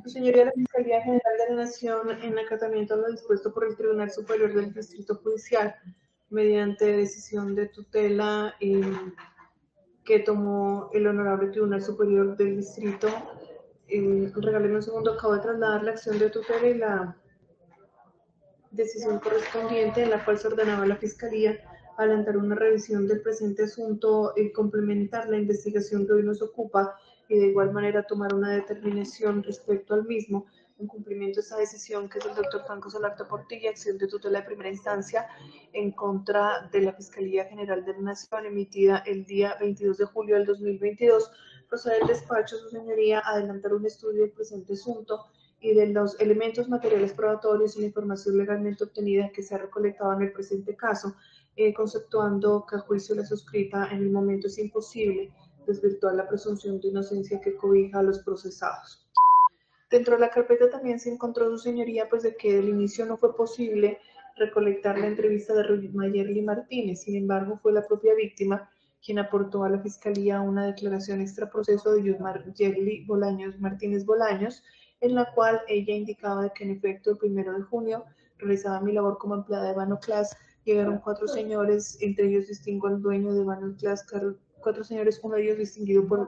Su señoría, la Fiscalía General de la Nación, en acatamiento a lo dispuesto por el Tribunal Superior del Distrito Judicial, mediante decisión de tutela que tomó el Honorable Tribunal Superior del Distrito, regáleme un segundo, acabo de trasladar la acción de tutela y la decisión correspondiente en la cual se ordenaba a la Fiscalía adelantar una revisión del presente asunto y complementar la investigación que hoy nos ocupa y de igual manera tomar una determinación respecto al mismo en cumplimiento de esta decisión que es el doctor Franco Solarte Portilla, acción de tutela de primera instancia en contra de la Fiscalía General de la Nación emitida el día 22 de julio del 2022. Procede el despacho, su señoría, a adelantar un estudio del presente asunto y de los elementos materiales probatorios y la información legalmente obtenida que se ha recolectado en el presente caso, conceptuando que a juicio la suscrita en el momento es imposible desvirtuar la presunción de inocencia que cobija a los procesados. Dentro de la carpeta también se encontró su señoría pues de que del inicio no fue posible recolectar la entrevista de Ruth Mayerly Martínez, sin embargo fue la propia víctima quien aportó a la Fiscalía una declaración extraproceso de Ruth Mayerly Bolaños Martínez Bolaños, en la cual ella indicaba que en efecto el 1 de junio realizaba mi labor como empleada de Banoclass, llegaron 4 señores, entre ellos distingo al dueño de Banoclass, 4 señores, uno de ellos distinguido por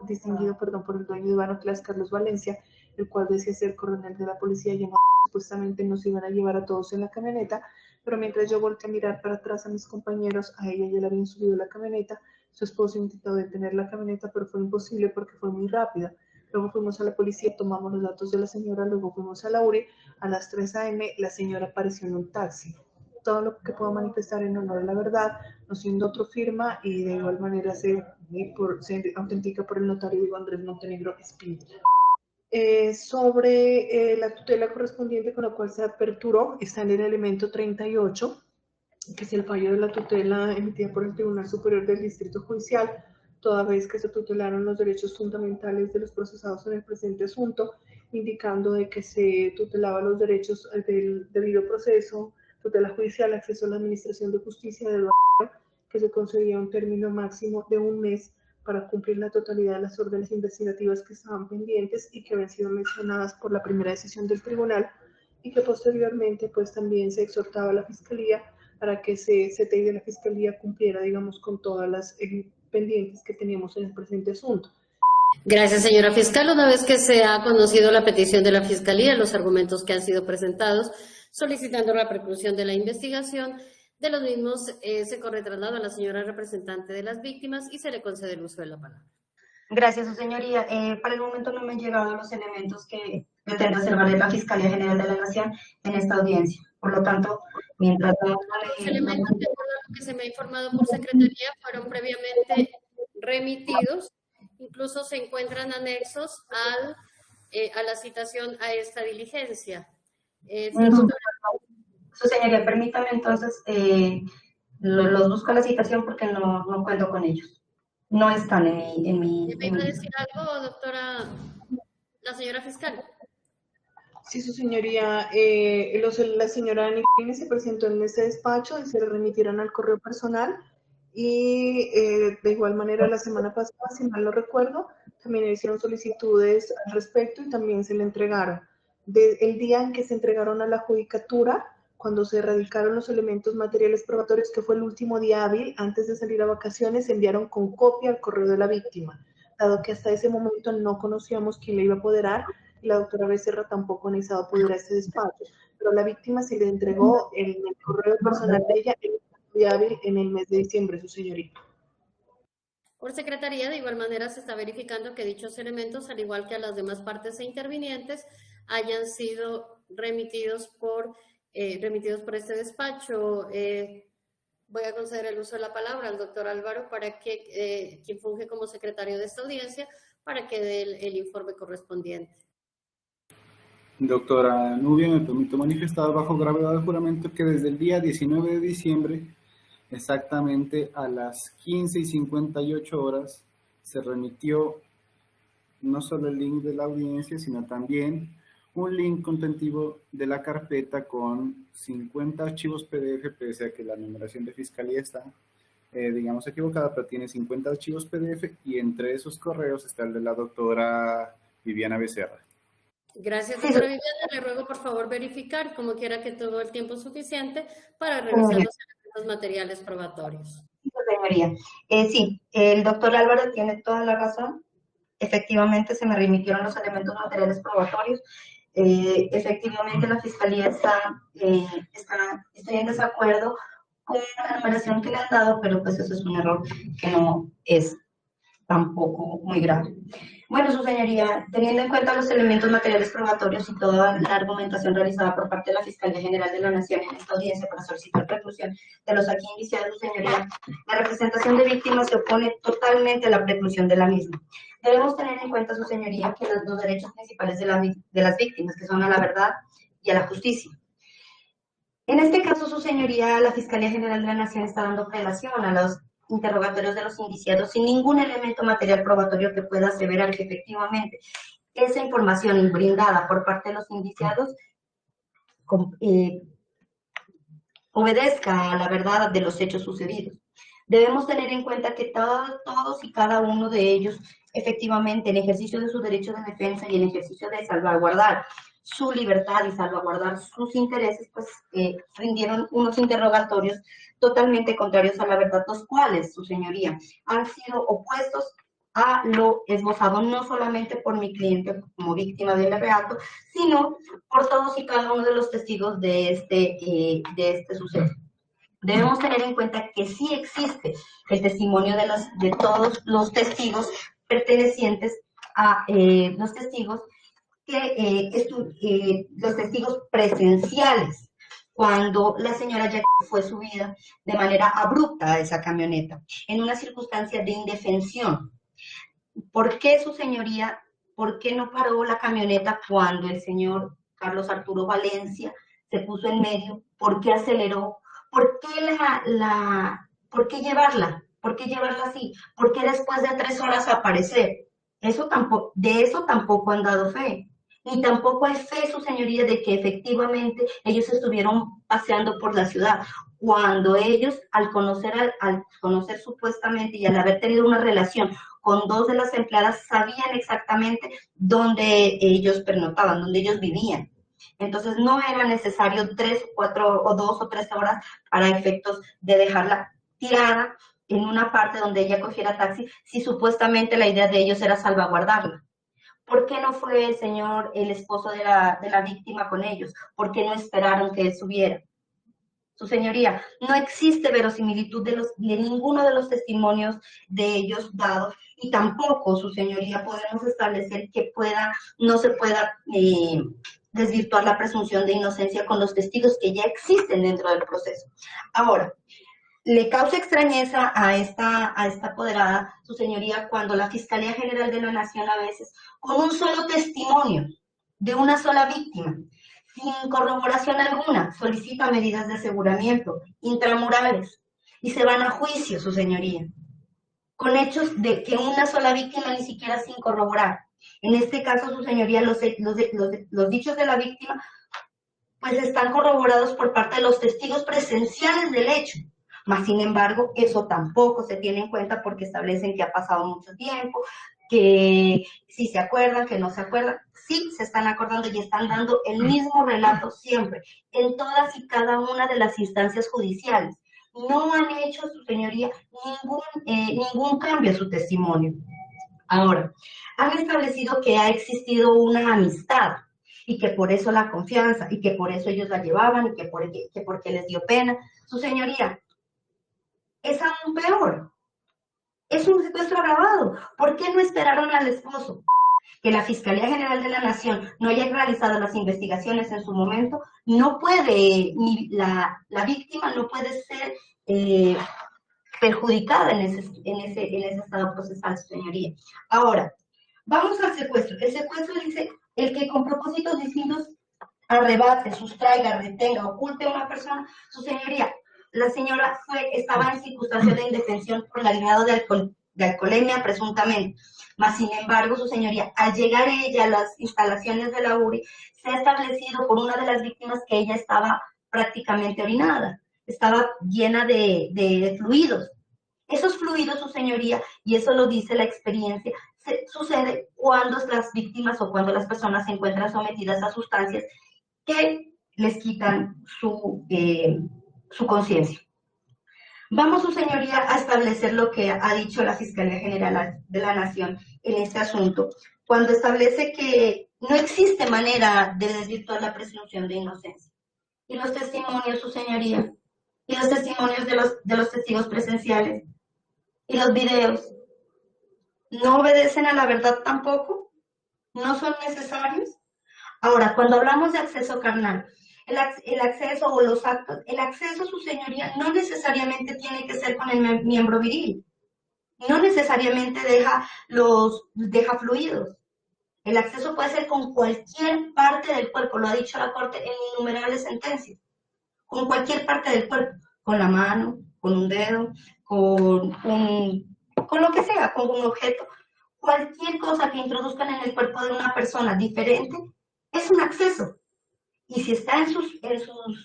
el dueño de Banoclass, Carlos Valencia, el cual decía ser coronel de la policía, llamado supuestamente nos iban a llevar a todos en la camioneta, pero mientras yo volteé a mirar para atrás a mis compañeros, a ella ya le habían subido la camioneta, su esposo intentó detener la camioneta, pero fue imposible porque fue muy rápida. Luego fuimos a la policía, tomamos los datos de la señora, luego fuimos a la URI, a las 3 a.m. la señora apareció en un taxi. Todo lo que puedo manifestar en honor a la verdad, no siendo otro firma y de igual manera se autentica por el notario Diego Andrés Montenegro Espíndola. Sobre la tutela correspondiente con la cual se aperturó, está en el elemento 38, que es el fallo de la tutela emitida por el Tribunal Superior del Distrito Judicial, toda vez que se tutelaron los derechos fundamentales de los procesados en el presente asunto, indicando de que se tutelaba los derechos del debido proceso, tutela judicial, acceso a la administración de justicia, de que se concedía un término máximo de 1 mes para cumplir la totalidad de las órdenes investigativas que estaban pendientes y que habían sido mencionadas por la primera decisión del tribunal, y que posteriormente pues también se exhortaba a la Fiscalía para que CTI de la Fiscalía cumpliera, digamos, con todas las pendientes que teníamos en el presente asunto. Gracias, señora fiscal. Una vez que se ha conocido la petición de la Fiscalía, los argumentos que han sido presentados, solicitando la preclusión de la investigación, de los mismos se corre traslado a la señora representante de las víctimas y se le concede el uso de la palabra. Gracias, su señoría. Para el momento no me han llegado los elementos que pretende observar la Fiscalía General de la Nación en esta audiencia. Por lo tanto, mientras no... Los elementos, de acuerdo a lo que se me ha informado por Secretaría, fueron previamente remitidos. Incluso se encuentran anexos a la citación a esta diligencia. Su señoría, permítame entonces, los busco la citación porque no cuento con ellos. No están en mi... ¿Me iba a decir algo, doctora, la señora fiscal? Sí, su señoría, la señora Ani se presentó en ese despacho y se le remitieron al correo personal y de igual manera la semana pasada, si mal no recuerdo, también hicieron solicitudes al respecto y también se le entregaron. El día en que se entregaron a la judicatura, cuando se erradicaron los elementos materiales probatorios, que fue el último día hábil, antes de salir a vacaciones, se enviaron con copia al correo de la víctima, dado que hasta ese momento no conocíamos quién le iba a apoderar, y la doctora Becerra tampoco necesitaba apoderar este despacho, pero a la víctima se le entregó el correo personal de ella el día hábil en el mes de diciembre, su señorita. Por Secretaría, de igual manera, se está verificando que dichos elementos, al igual que a las demás partes e intervinientes, hayan sido remitidos por este despacho. Voy a conceder el uso de la palabra al doctor Álvaro para que, quien funge como secretario de esta audiencia, para que dé el informe correspondiente. Doctora Nubia, me permito manifestar bajo gravedad de juramento que desde el día 19 de diciembre, exactamente a las 15:58 se remitió no solo el link de la audiencia, sino también un link contentivo de la carpeta con 50 archivos PDF, pese a que la numeración de fiscalía está, digamos, equivocada, pero tiene 50 archivos PDF y entre esos correos está el de la doctora Viviana Becerra. Gracias, Sí, doctora Viviana. Le ruego, por favor, verificar, como quiera que todo el tiempo suficiente, para revisar señoría. los elementos materiales probatorios. Sí, señoría. Sí, el doctor Álvarez tiene toda la razón. Efectivamente, se me remitieron los elementos materiales probatorios. Efectivamente, la Fiscalía está en desacuerdo con la numeración que le han dado, pero pues eso es un error que no es tampoco muy grave. Bueno, su señoría, teniendo en cuenta los elementos materiales probatorios y toda la argumentación realizada por parte de la Fiscalía General de la Nación en esta audiencia para solicitar preclusión de los aquí indiciados, su señoría, la representación de víctimas se opone totalmente a la preclusión de la misma. Debemos tener en cuenta, su señoría, que los dos derechos principales de las víctimas, que son a la verdad y a la justicia. En este caso, su señoría, la Fiscalía General de la Nación está dando prelación a los interrogatorios de los indiciados sin ningún elemento material probatorio que pueda aseverar que efectivamente esa información brindada por parte de los indiciados obedezca a la verdad de los hechos sucedidos. Debemos tener en cuenta que todos y cada uno de ellos, efectivamente, el ejercicio de su derecho de defensa y el ejercicio de salvaguardar su libertad y salvaguardar sus intereses, pues rindieron unos interrogatorios totalmente contrarios a la verdad, los cuales, su señoría, han sido opuestos a lo esbozado no solamente por mi cliente como víctima del reato, sino por todos y cada uno de los testigos de este suceso. Debemos tener en cuenta que sí existe el testimonio de todos los testigos pertenecientes a los testigos los testigos presenciales cuando la señora Jackie fue subida de manera abrupta a esa camioneta en una circunstancia de indefensión. ¿Por qué, su señoría, por qué no paró la camioneta cuando el señor Carlos Arturo Valencia se puso en medio? ¿Por qué aceleró? ¿Por qué por qué llevarla? ¿Por qué llevarla así? ¿Por qué después de 3 horas aparecer? De eso tampoco han dado fe. Ni tampoco hay fe, su señoría, de que efectivamente ellos estuvieron paseando por la ciudad, cuando ellos, al conocer supuestamente y al haber tenido una relación con 2 de las empleadas, sabían exactamente dónde ellos pernotaban, dónde ellos vivían. Entonces no era necesario 3, 4 o 2 o 3 horas para efectos de dejarla tirada en una parte donde ella cogiera taxi, si supuestamente la idea de ellos era salvaguardarla. ¿Por qué no fue el esposo de la víctima con ellos? ¿Por qué no esperaron que él subiera? Su señoría, no existe verosimilitud de ninguno de los testimonios de ellos dados, y tampoco, su señoría, podemos establecer que no se pueda desvirtuar la presunción de inocencia con los testigos que ya existen dentro del proceso. Ahora, le causa extrañeza a esta apoderada, su señoría, cuando la Fiscalía General de la Nación a veces, con un solo testimonio de una sola víctima, sin corroboración alguna, solicita medidas de aseguramiento intramurales y se van a juicio, su señoría, con hechos de que una sola víctima ni siquiera sin corroborar. En este caso, su señoría, los dichos de la víctima pues están corroborados por parte de los testigos presenciales del hecho. Mas, sin embargo, eso tampoco se tiene en cuenta porque establecen que ha pasado mucho tiempo, que si se acuerdan, que no se acuerdan. Sí, se están acordando y están dando el mismo relato siempre, en todas y cada una de las instancias judiciales. No han hecho, su señoría, ningún cambio a su testimonio. Ahora, han establecido que ha existido una amistad y que por eso la confianza y que por eso ellos la llevaban y que porque les dio pena. Su señoría, es aún peor. Es un secuestro agravado. ¿Por qué no esperaron al esposo? Que la Fiscalía General de la Nación no haya realizado las investigaciones en su momento, no puede, ni la víctima no puede ser perjudicada en ese estado procesal, señoría. Ahora, vamos al secuestro. El secuestro dice, el que con propósitos distintos arrebate, sustraiga, retenga, oculte a una persona, su señoría, la señora estaba en circunstancia de indefensión por el grado de alcoholemia presuntamente. Mas, sin embargo, su señoría, al llegar ella a las instalaciones de la URI, se ha establecido por una de las víctimas que ella estaba prácticamente orinada, estaba llena de fluidos. Esos fluidos, su señoría, y eso lo dice la experiencia, sucede cuando las víctimas o cuando las personas se encuentran sometidas a sustancias que les quitan su conciencia. Vamos, su señoría, a establecer lo que ha dicho la Fiscalía General de la Nación en este asunto, cuando establece que no existe manera de desvirtuar la presunción de inocencia. Y los testimonios, su señoría, y los testimonios de los testigos presenciales, y los videos, no obedecen a la verdad tampoco, no son necesarios. Ahora, cuando hablamos de acceso carnal, el acceso o los actos, el acceso, su señoría, no necesariamente tiene que ser con el miembro viril, no necesariamente deja fluidos. El acceso puede ser con cualquier parte del cuerpo, lo ha dicho la Corte en innumerables sentencias, con cualquier parte del cuerpo, con la mano, con un dedo, con lo que sea, con un objeto. Cualquier cosa que introduzcan en el cuerpo de una persona diferente es un acceso. Y si está en sus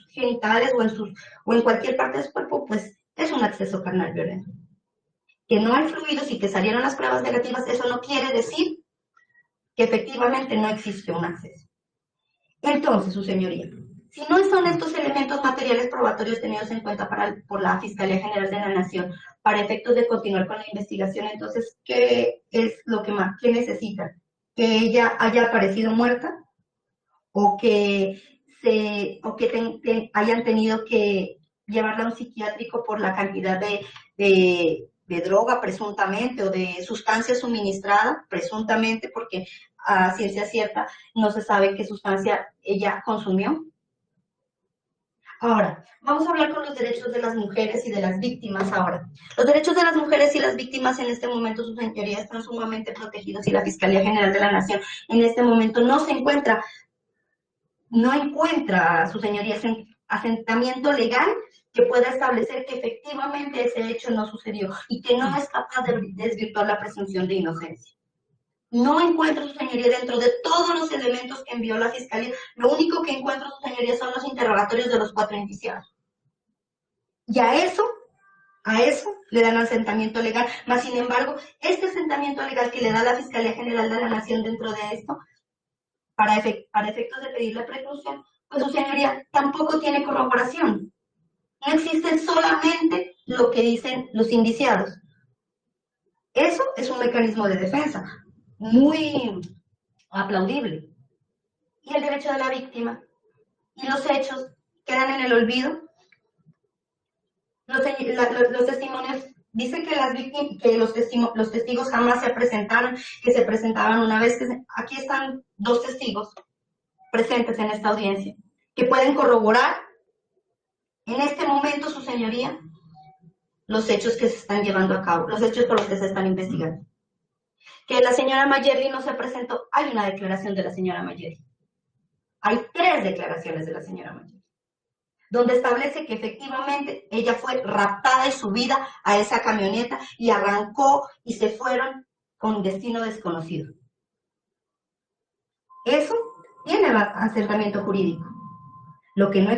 genitales o en cualquier parte de su cuerpo, pues es un acceso carnal violento. Que no hay fluidos y que salieron las pruebas negativas, eso no quiere decir que efectivamente no existe un acceso. Entonces, su señoría, si no son estos elementos materiales probatorios tenidos en cuenta por la Fiscalía General de la Nación para efectos de continuar con la investigación, entonces, ¿qué es lo que más? ¿Qué necesitan? ¿Que ella haya aparecido muerta? ¿O que hayan tenido que llevarla a un psiquiátrico por la cantidad de droga, presuntamente, o de sustancia suministrada, presuntamente, porque a ciencia cierta no se sabe qué sustancia ella consumió? Ahora, vamos a hablar con los derechos de las mujeres y de las víctimas ahora. Los derechos de las mujeres y las víctimas en este momento, su señoría, están sumamente protegidos y la Fiscalía General de la Nación en este momento no encuentra, su señoría, asentamiento legal que pueda establecer que efectivamente ese hecho no sucedió y que no es capaz de desvirtuar la presunción de inocencia. No encuentro, su señoría, dentro de todos los elementos que envió la Fiscalía, lo único que encuentro, su señoría, son los interrogatorios de los 4 indiciados. Y a eso le dan asentamiento legal. Mas, sin embargo, este asentamiento legal que le da la Fiscalía General de la Nación dentro de esto, para efectos de pedir la preclusión, pues, su señoría, tampoco tiene corroboración. No existe solamente lo que dicen los indiciados. Eso es un mecanismo de defensa muy aplaudible. Y el derecho de la víctima y los hechos quedan en el olvido. Los testimonios dicen que los testigos jamás se presentaron, que se presentaban una vez. Aquí están 2 testigos presentes en esta audiencia que pueden corroborar en este momento, su señoría, los hechos que se están llevando a cabo, los hechos por los que se están investigando. Que la señora Mayerly no se presentó, hay una declaración de la señora Mayerly. Hay 3 declaraciones de la señora Mayerly, donde establece que efectivamente ella fue raptada y subida a esa camioneta y arrancó y se fueron con destino desconocido. Eso tiene asentamiento jurídico. Lo que no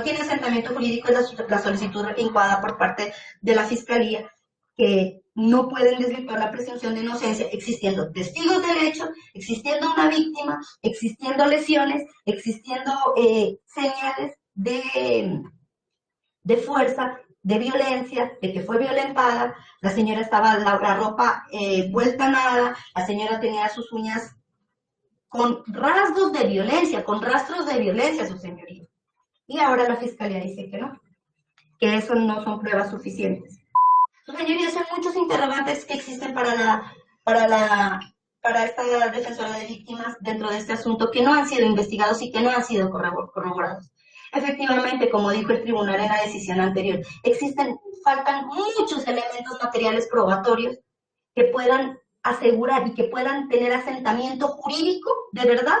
tiene asentamiento jurídico es la solicitud incoada por parte de la Fiscalía, que no pueden desvirtuar la presunción de inocencia existiendo testigos del hecho, existiendo una víctima, existiendo lesiones, existiendo señales de fuerza, de violencia, de que fue violentada. La señora estaba la ropa vuelta a nada, la señora tenía sus uñas con rasgos de violencia, con rastros de violencia, su señoría. Y ahora la Fiscalía dice que no, que eso no son pruebas suficientes. Su señoría, son muchos interrogantes que existen para esta defensora de víctimas dentro de este asunto que no han sido investigados y que no han sido corroborados. Efectivamente, como dijo el tribunal en la decisión anterior, faltan muchos elementos materiales probatorios que puedan asegurar y que puedan tener asentamiento jurídico de verdad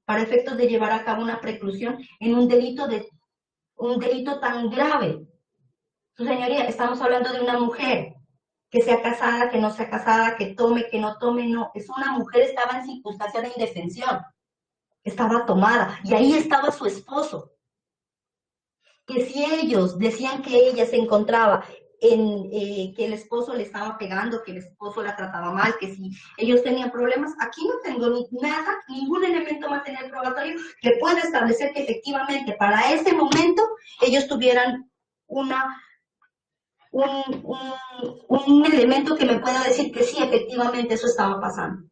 para efectos de llevar a cabo una preclusión en un delito tan grave. Su señoría, estamos hablando de una mujer, que sea casada, que no sea casada, que tome, que no tome, no. Es una mujer, estaba en circunstancia de indefensión, estaba tomada, y ahí estaba su esposo. Que si ellos decían que ella se encontraba que el esposo le estaba pegando, que el esposo la trataba mal, que si ellos tenían problemas. Aquí no tengo nada, ningún elemento material probatorio que pueda establecer que efectivamente para ese momento ellos tuvieran un elemento que me pueda decir que sí, efectivamente eso estaba pasando.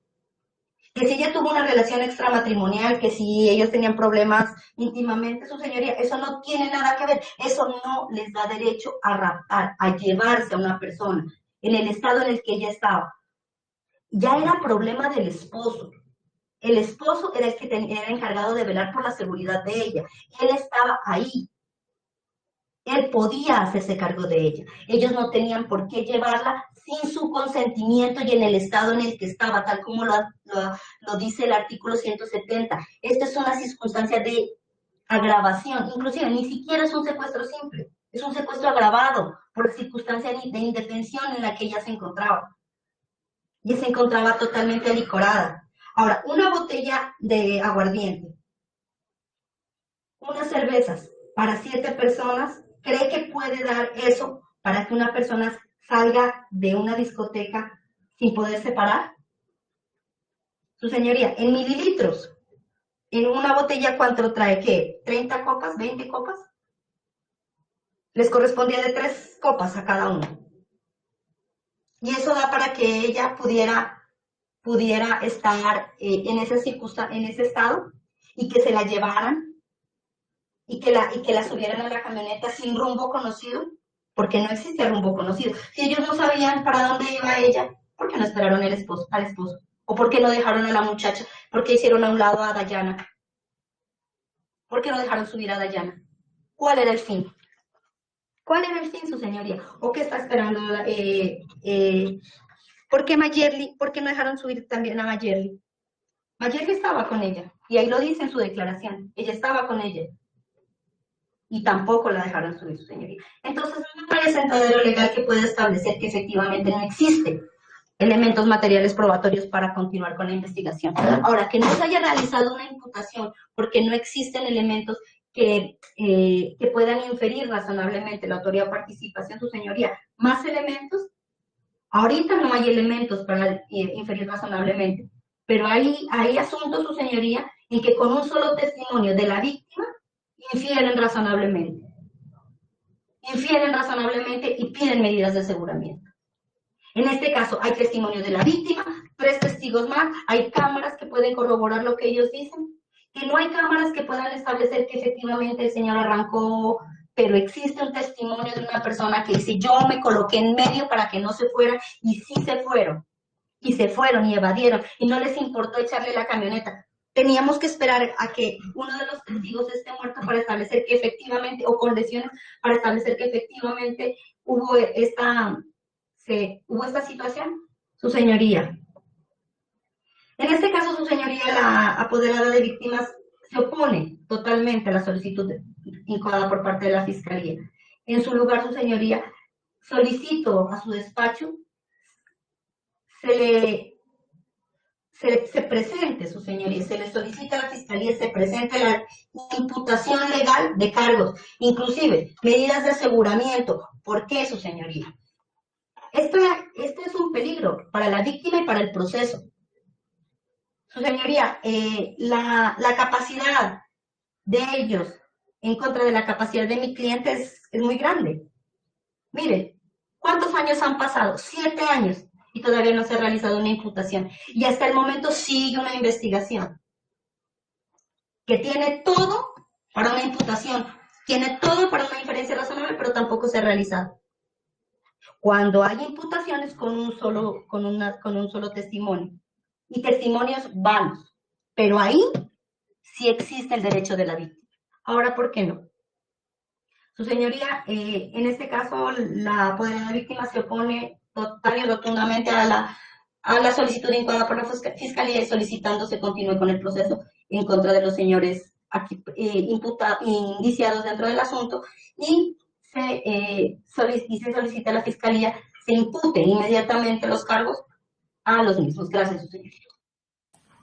Que si ella tuvo una relación extramatrimonial, que si ellos tenían problemas íntimamente, su señoría, eso no tiene nada que ver, eso no les da derecho a raptar, a llevarse a una persona en el estado en el que ella estaba. Ya era problema del esposo. El esposo era el que era encargado de velar por la seguridad de ella. Él estaba ahí. Él podía hacerse cargo de ella. Ellos no tenían por qué llevarla sin su consentimiento y en el estado en el que estaba, tal como lo dice el artículo 170. Esta es una circunstancia de agravación, inclusive ni siquiera es un secuestro simple, es un secuestro agravado por circunstancia de indefensión en la que ella se encontraba. Y se encontraba totalmente alicorada. Ahora, una botella de aguardiente, unas cervezas para 7 personas, ¿cree que puede dar eso para que una persona salga de una discoteca sin poderse parar? Su señoría, en mililitros, en una botella, ¿cuánto trae? ¿Qué? ¿30 copas? ¿20 copas? Les correspondía de 3 copas a cada uno. Y eso da para que ella pudiera estar en ese estado y que se la llevaran y que la subieran a la camioneta sin rumbo conocido, porque no existe rumbo conocido. Si ellos no sabían para dónde iba ella, ¿por qué no esperaron al esposo? ¿O por qué no dejaron a la muchacha? ¿Por qué hicieron a un lado a Dayana? ¿Por qué no dejaron subir a Dayana? ¿Cuál era el fin? ¿Cuál era el fin, su señoría? ¿O qué está esperando? ¿Por qué Mayerly? ¿Por qué no dejaron subir también a Mayerly? Mayerly estaba con ella, y ahí lo dice en su declaración. Ella estaba con ella. Y tampoco la dejaron subir, su señoría. Entonces, no hay sentadero legal que pueda establecer que efectivamente no existe elementos materiales probatorios para continuar con la investigación. Ahora, que no se haya realizado una imputación porque no existen elementos que puedan inferir razonablemente la autoría o participación, su señoría, más elementos, ahorita no hay elementos para inferir razonablemente, pero hay asuntos, su señoría, en que con un solo testimonio de la víctima infieren razonablemente y piden medidas de aseguramiento. En este caso hay testimonio de la víctima, 3 testigos más, hay cámaras que pueden corroborar lo que ellos dicen, que no hay cámaras que puedan establecer que efectivamente el señor arrancó, pero existe un testimonio de una persona que dice, yo me coloqué en medio para que no se fuera, y sí se fueron y evadieron, y no les importó echarle la camioneta. Teníamos que esperar a que uno de los testigos esté muerto para establecer que efectivamente, o con lesiones, para establecer que efectivamente hubo esta situación, su señoría. En este caso, su señoría, la apoderada de víctimas, se opone totalmente a la solicitud incoada por parte de la Fiscalía. En su lugar, su señoría, solicito a su despacho se presente, su señoría, se le solicita a la Fiscalía, se presente la imputación legal de cargos, inclusive medidas de aseguramiento. ¿Por qué, su señoría? Esto es un peligro para la víctima y para el proceso. Su señoría, la capacidad de ellos en contra de la capacidad de mi cliente es muy grande. Mire, ¿cuántos años han pasado? 7 años y todavía no se ha realizado una imputación. Y hasta el momento sigue una investigación que tiene todo para una imputación, tiene todo para una inferencia razonable, pero tampoco se ha realizado. Cuando hay imputaciones con un solo testimonio y testimonios vanos, pero ahí sí existe el derecho de la víctima. Ahora, ¿por qué no? Su señoría, en este caso, la apoderada víctima se opone total y rotundamente a la solicitud incoada por la Fiscalía y solicitando se continúe con el proceso en contra de los señores aquí, indiciados dentro del asunto y se solicita a la Fiscalía se imputen inmediatamente los cargos a los mismos. Gracias, su señoría.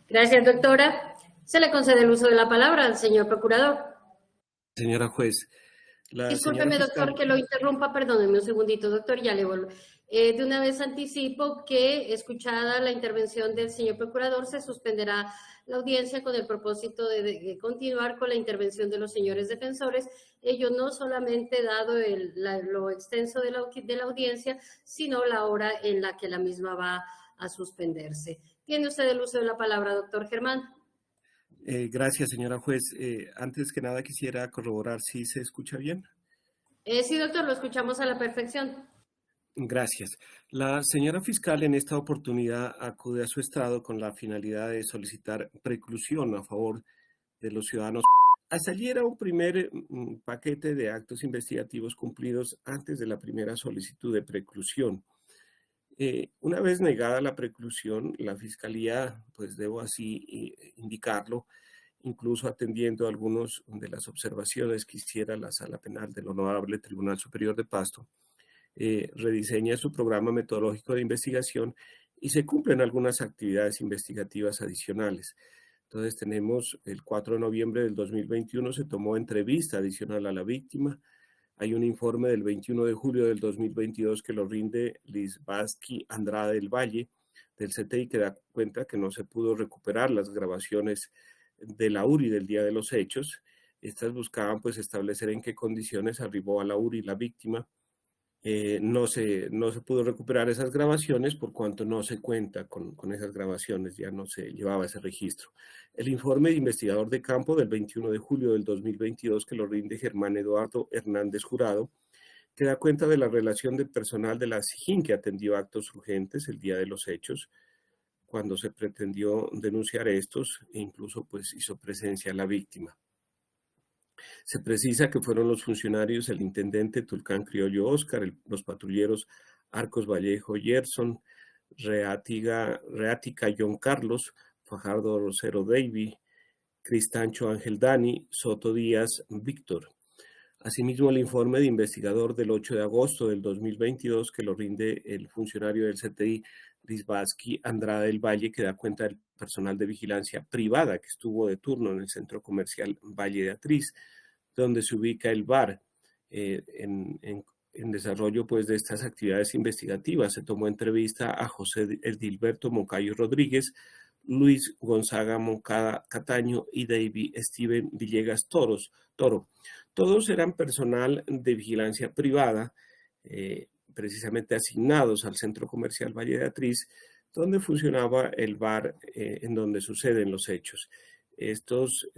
Gracias, doctora. Se le concede el uso de la palabra al señor procurador. Señora juez, Discúlpeme, doctor, que lo interrumpa, perdóneme un segundito, doctor, ya le vuelvo. De una vez anticipo que, escuchada la intervención del señor procurador, se suspenderá la audiencia con el propósito de continuar con la intervención de los señores defensores. Ello no solamente dado lo extenso de la audiencia, sino la hora en la que la misma va a suspenderse. Tiene usted el uso de la palabra, doctor Germán. Gracias, señora juez. Antes que nada quisiera corroborar si se escucha bien. Sí, doctor, lo escuchamos a la perfección. Gracias. La señora fiscal en esta oportunidad acude a su estrado con la finalidad de solicitar preclusión a favor de los ciudadanos. Hasta allí era un primer paquete de actos investigativos cumplidos antes de la primera solicitud de preclusión. Una vez negada la preclusión, la Fiscalía, pues debo así indicarlo, incluso atendiendo algunas de las observaciones que hiciera la Sala Penal del Honorable Tribunal Superior de Pasto, rediseña su programa metodológico de investigación y se cumplen algunas actividades investigativas adicionales. Entonces tenemos el 4 de noviembre del 2021 se tomó entrevista adicional a la víctima. Hay un informe del 21 de julio del 2022 que lo rinde Lizbaski Andrade del Valle del CTI, que da cuenta que no se pudo recuperar las grabaciones de la URI del día de los hechos. Estas buscaban pues establecer en qué condiciones arribó a la URI la víctima. No se pudo recuperar esas grabaciones por cuanto no se cuenta con esas grabaciones, ya no se llevaba ese registro. El informe de investigador de campo del 21 de julio del 2022 que lo rinde Germán Eduardo Hernández Jurado, que da cuenta de la relación del personal de la SIJIN que atendió actos urgentes el día de los hechos, cuando se pretendió denunciar estos e incluso pues hizo presencia la víctima. Se precisa que fueron los funcionarios, el intendente Tulcán Criollo Oscar, los patrulleros Arcos Vallejo Gerson, Reática John Carlos, Fajardo Rosero Davy, Cristancho Ángel Dani, Soto Díaz Víctor. Asimismo, el informe de investigador del 8 de agosto del 2022 que lo rinde el funcionario del CTI, Lizbaski Andrade del Valle, que da cuenta del personal de vigilancia privada que estuvo de turno en el centro comercial Valle de Atriz, donde se ubica el bar. En desarrollo pues, de estas actividades investigativas se tomó entrevista a José Edilberto Moncayo Rodríguez, Luis Gonzaga Moncada Cataño y David Steven Villegas Toro. Todos eran personal de vigilancia privada, precisamente asignados al centro comercial Valle de Atriz, donde funcionaba el bar en donde suceden los hechos. Estos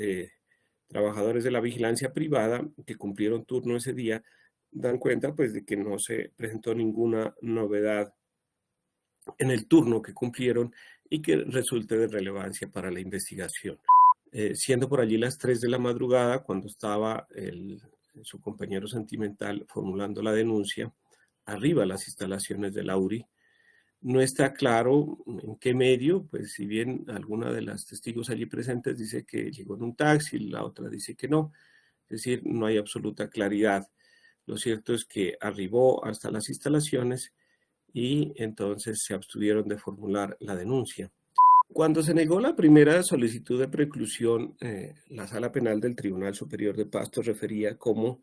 trabajadores de la vigilancia privada que cumplieron turno ese día dan cuenta pues de que no se presentó ninguna novedad en el turno que cumplieron y que resulte de relevancia para la investigación. Siendo por allí las 3 de la madrugada, cuando estaba su compañero sentimental formulando la denuncia, arriba a las instalaciones de la URI, no está claro en qué medio, pues si bien alguna de las testigos allí presentes dice que llegó en un taxi, la otra dice que no, es decir, no hay absoluta claridad. Lo cierto es que arribó hasta las instalaciones y entonces se abstuvieron de formular la denuncia. Cuando se negó la primera solicitud de preclusión, la Sala Penal del Tribunal Superior de Pasto refería cómo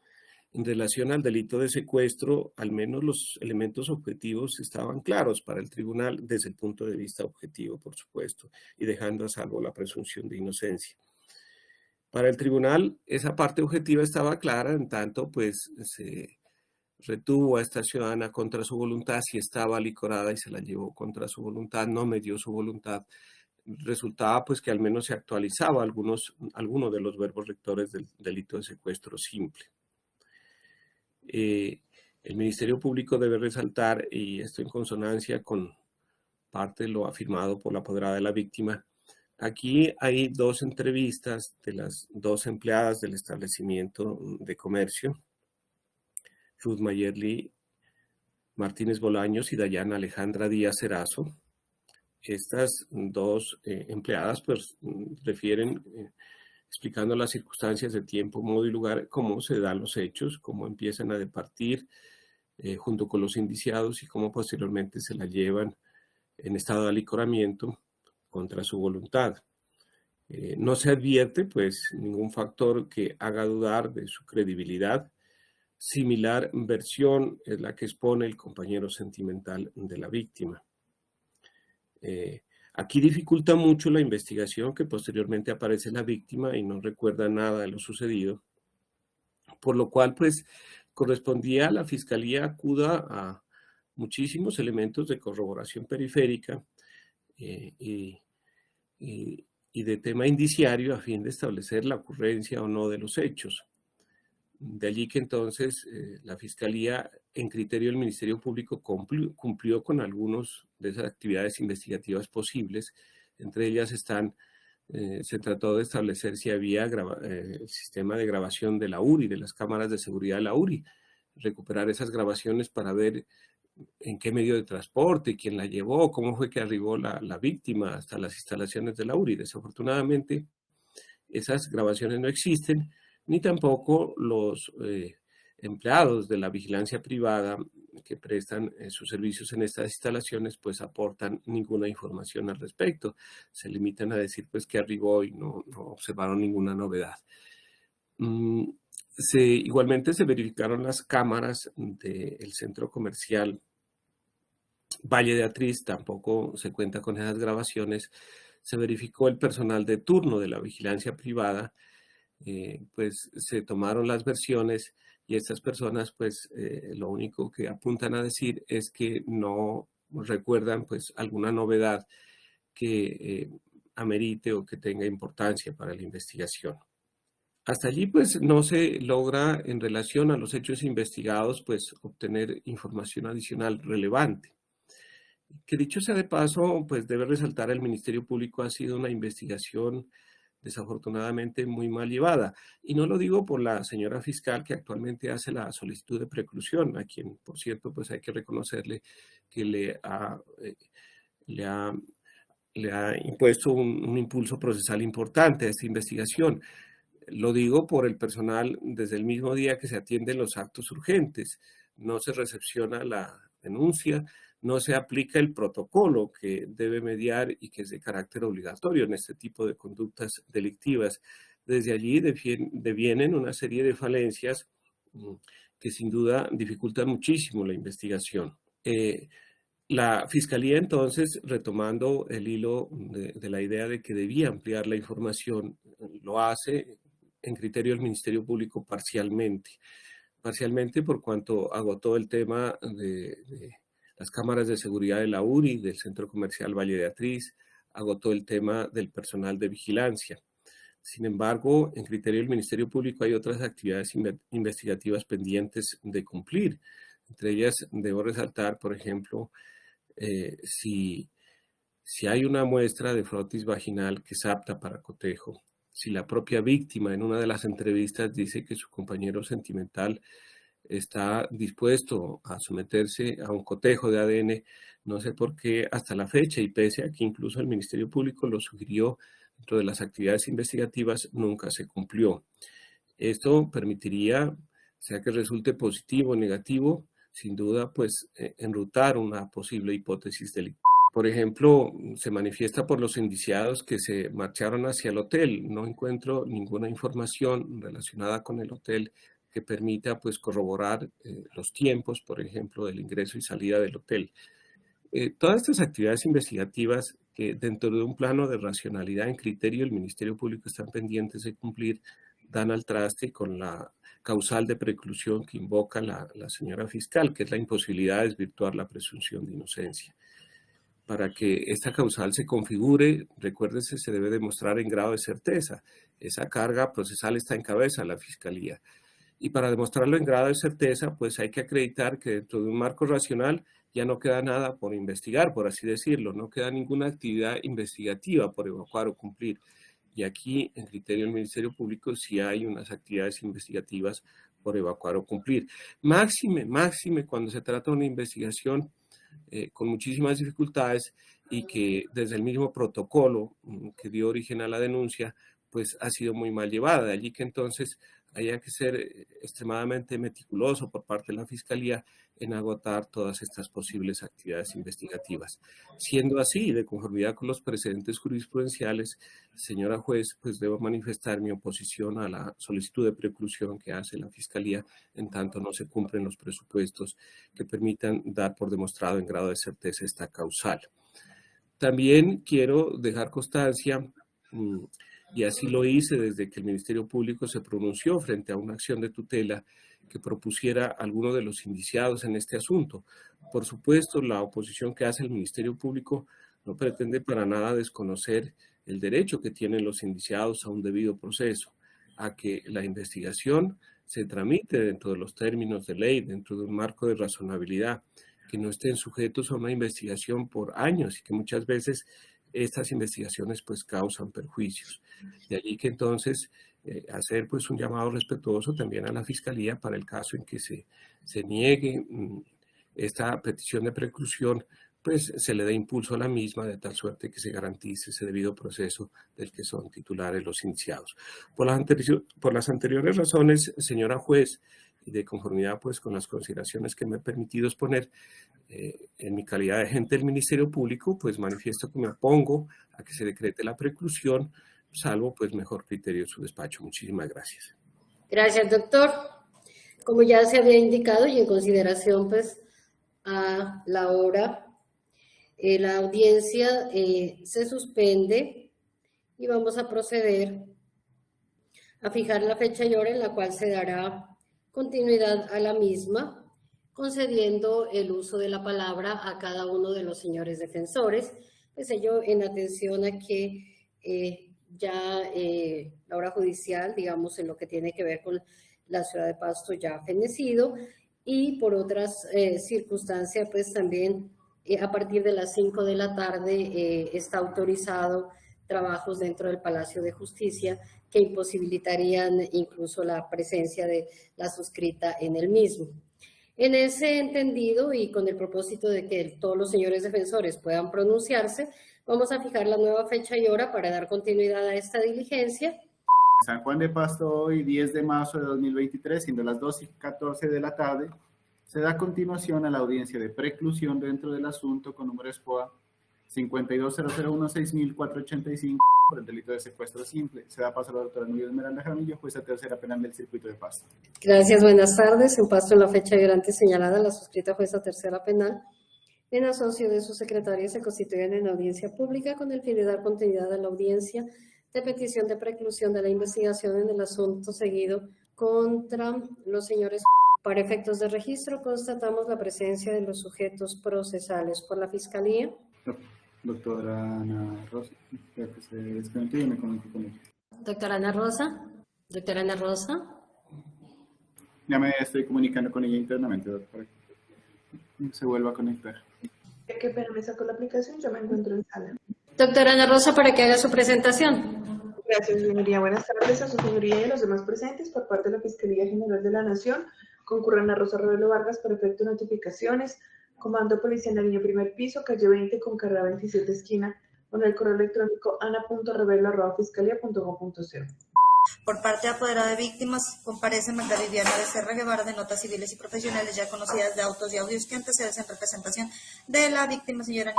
en relación al delito de secuestro, al menos los elementos objetivos estaban claros para el tribunal desde el punto de vista objetivo, por supuesto, y dejando a salvo la presunción de inocencia. Para el tribunal, esa parte objetiva estaba clara, en tanto, pues, se retuvo a esta ciudadana contra su voluntad, si estaba licorada y se la llevó contra su voluntad, no medió su voluntad. Resultaba, pues, que al menos se actualizaba alguno de los verbos rectores del delito de secuestro simple. El Ministerio Público debe resaltar, y esto en consonancia con parte de lo afirmado por la apoderada de la víctima, aquí hay 2 entrevistas de las 2 empleadas del establecimiento de comercio, Ruth Mayerly Martínez Bolaños y Dayana Alejandra Díaz Erazo. Estas 2 empleadas pues refieren explicando las circunstancias de tiempo, modo y lugar, cómo se dan los hechos, cómo empiezan a departir junto con los indiciados y cómo posteriormente se la llevan en estado de alicoramiento contra su voluntad. No se advierte pues ningún factor que haga dudar de su credibilidad, similar versión es la que expone el compañero sentimental de la víctima. Aquí dificulta mucho la investigación, que posteriormente aparece la víctima y no recuerda nada de lo sucedido, por lo cual pues correspondía a la Fiscalía acuda a muchísimos elementos de corroboración periférica y de tema indiciario a fin de establecer la ocurrencia o no de los hechos. De allí que entonces la Fiscalía, en criterio del Ministerio Público, cumplió con algunas de esas actividades investigativas posibles. Entre ellas se trató de establecer si había el sistema de grabación de la URI, de las cámaras de seguridad de la URI, recuperar esas grabaciones para ver en qué medio de transporte, quién la llevó, cómo fue que arribó la víctima hasta las instalaciones de la URI. Desafortunadamente, esas grabaciones no existen, ni tampoco los empleados de la vigilancia privada que prestan sus servicios en estas instalaciones pues aportan ninguna información al respecto. Se limitan a decir pues que arribó y no observaron ninguna novedad. Igualmente se verificaron las cámaras del centro comercial Valle de Atriz, tampoco se cuenta con esas grabaciones. Se verificó el personal de turno de la vigilancia privada, pues se tomaron las versiones y estas personas pues lo único que apuntan a decir es que no recuerdan pues alguna novedad que amerite o que tenga importancia para la investigación. Hasta allí pues no se logra en relación a los hechos investigados pues obtener información adicional relevante. Que dicho sea de paso, pues debe resaltar el Ministerio Público ha sido una investigación desafortunadamente muy mal llevada. Y no lo digo por la señora fiscal que actualmente hace la solicitud de preclusión, a quien, por cierto, pues hay que reconocerle que le ha impuesto un impulso procesal importante a esta investigación. Lo digo por el personal desde el mismo día que se atienden los actos urgentes. No se recepciona la denuncia, no se aplica el protocolo que debe mediar y que es de carácter obligatorio en este tipo de conductas delictivas. Desde allí devienen una serie de falencias que sin duda dificultan muchísimo la investigación. La Fiscalía entonces, retomando el hilo de la idea de que debía ampliar la información, lo hace en criterio del Ministerio Público parcialmente por cuanto agotó el tema de las cámaras de seguridad de la URI, del Centro Comercial Valle de Atriz, agotó el tema del personal de vigilancia. Sin embargo, en criterio del Ministerio Público hay otras actividades investigativas pendientes de cumplir. Entre ellas debo resaltar, por ejemplo, si hay una muestra de frotis vaginal que es apta para cotejo, si la propia víctima en una de las entrevistas dice que su compañero sentimental está dispuesto a someterse a un cotejo de ADN, no sé por qué hasta la fecha, y pese a que incluso el Ministerio Público lo sugirió dentro de las actividades investigativas, nunca se cumplió. Esto permitiría, sea que resulte positivo o negativo, sin duda, pues enrutar una posible hipótesis delictiva. Por ejemplo, se manifiesta por los indiciados que se marcharon hacia el hotel. No encuentro ninguna información relacionada con el hotel que permita pues corroborar los tiempos, por ejemplo, del ingreso y salida del hotel. Todas estas actividades investigativas que dentro de un plano de racionalidad en criterio del Ministerio Público están pendientes de cumplir, dan al traste con la causal de preclusión que invoca la señora fiscal, que es la imposibilidad de desvirtuar la presunción de inocencia. Para que esta causal se configure, recuérdese, se debe demostrar en grado de certeza. Esa carga procesal está en cabeza de la Fiscalía. Y para demostrarlo en grado de certeza, pues hay que acreditar que dentro de un marco racional ya no queda nada por investigar, por así decirlo. No queda ninguna actividad investigativa por evacuar o cumplir. Y aquí, en criterio del Ministerio Público, sí hay unas actividades investigativas por evacuar o cumplir. Máxime cuando se trata de una investigación con muchísimas dificultades y que desde el mismo protocolo que dio origen a la denuncia, pues ha sido muy mal llevada. De allí que entonces haya que ser extremadamente meticuloso por parte de la Fiscalía en agotar todas estas posibles actividades investigativas. Siendo así, de conformidad con los precedentes jurisprudenciales, señora juez, pues debo manifestar mi oposición a la solicitud de preclusión que hace la Fiscalía en tanto no se cumplen los presupuestos que permitan dar por demostrado en grado de certeza esta causal. También quiero dejar constancia, y así lo hice desde que el Ministerio Público se pronunció frente a una acción de tutela que propusiera a alguno de los indiciados en este asunto. Por supuesto, la oposición que hace el Ministerio Público no pretende para nada desconocer el derecho que tienen los indiciados a un debido proceso, a que la investigación se tramite dentro de los términos de ley, dentro de un marco de razonabilidad, que no estén sujetos a una investigación por años y que muchas veces estas investigaciones pues causan perjuicios. De allí que entonces hacer pues un llamado respetuoso también a la Fiscalía para el caso en que se niegue esta petición de preclusión, pues se le dé impulso a la misma de tal suerte que se garantice ese debido proceso del que son titulares los indiciados. Por las anteriores razones, señora juez, y de conformidad pues con las consideraciones que me he permitido exponer, en mi calidad de agente del Ministerio Público, pues manifiesto que me opongo a que se decrete la preclusión, salvo pues mejor criterio de su despacho. Muchísimas gracias. Gracias, doctor. Como ya se había indicado y en consideración pues a la hora, la audiencia se suspende y vamos a proceder a fijar la fecha y hora en la cual se dará continuidad a la misma, concediendo el uso de la palabra a cada uno de los señores defensores, pues ello en atención a que ya la hora judicial, digamos, en lo que tiene que ver con la ciudad de Pasto ya ha fenecido, y por otras circunstancias, pues también a partir de las 5 de la tarde está autorizado trabajos dentro del Palacio de Justicia que imposibilitarían incluso la presencia de la suscrita en el mismo. En ese entendido y con el propósito de que todos los señores defensores puedan pronunciarse, vamos a fijar la nueva fecha y hora para dar continuidad a esta diligencia. San Juan de Pasto, hoy 10 de marzo de 2023, siendo las 2:14 de la tarde, se da continuación a la audiencia de preclusión dentro del asunto con número SPOA 520016.485 por el delito de secuestro simple. Se da paso a la doctora Nubia Esmeralda Jaramillo, jueza tercera penal del Circuito de Pasto. Gracias, buenas tardes. En Pasto, en la fecha y hora antes señalada, la suscrita jueza tercera penal, en asocio de su secretaria, se constituyen en audiencia pública con el fin de dar continuidad a la audiencia de petición de preclusión de la investigación en el asunto seguido contra los señores. Para efectos de registro, constatamos la presencia de los sujetos procesales por la Fiscalía. Doctora Ana Rosa, ya que se desconectó y me comunico con ella. Doctora Ana Rosa. Doctora Ana Rosa. Ya me estoy comunicando con ella internamente, doctora, para que se vuelva a conectar. Qué pena, me sacó la aplicación, yo me encuentro en sala. Doctora Ana Rosa, para que haga su presentación. Gracias, señoría. Buenas tardes a su señoría y a los demás presentes. Por parte de la Fiscalía General de la Nación, concurre Ana Rosa Rebelo Vargas para efecto de notificaciones. Comando Policía Nariño, primer piso, calle 20 con carrera 27 esquina, con el correo electrónico ana.rebelo@fiscalía.gov.co. Por parte de apoderado de víctimas, comparece Magda Viviana Becerra Guevara de notas civiles y profesionales ya conocidas de autos y audios que anteceden en representación de la víctima, señora.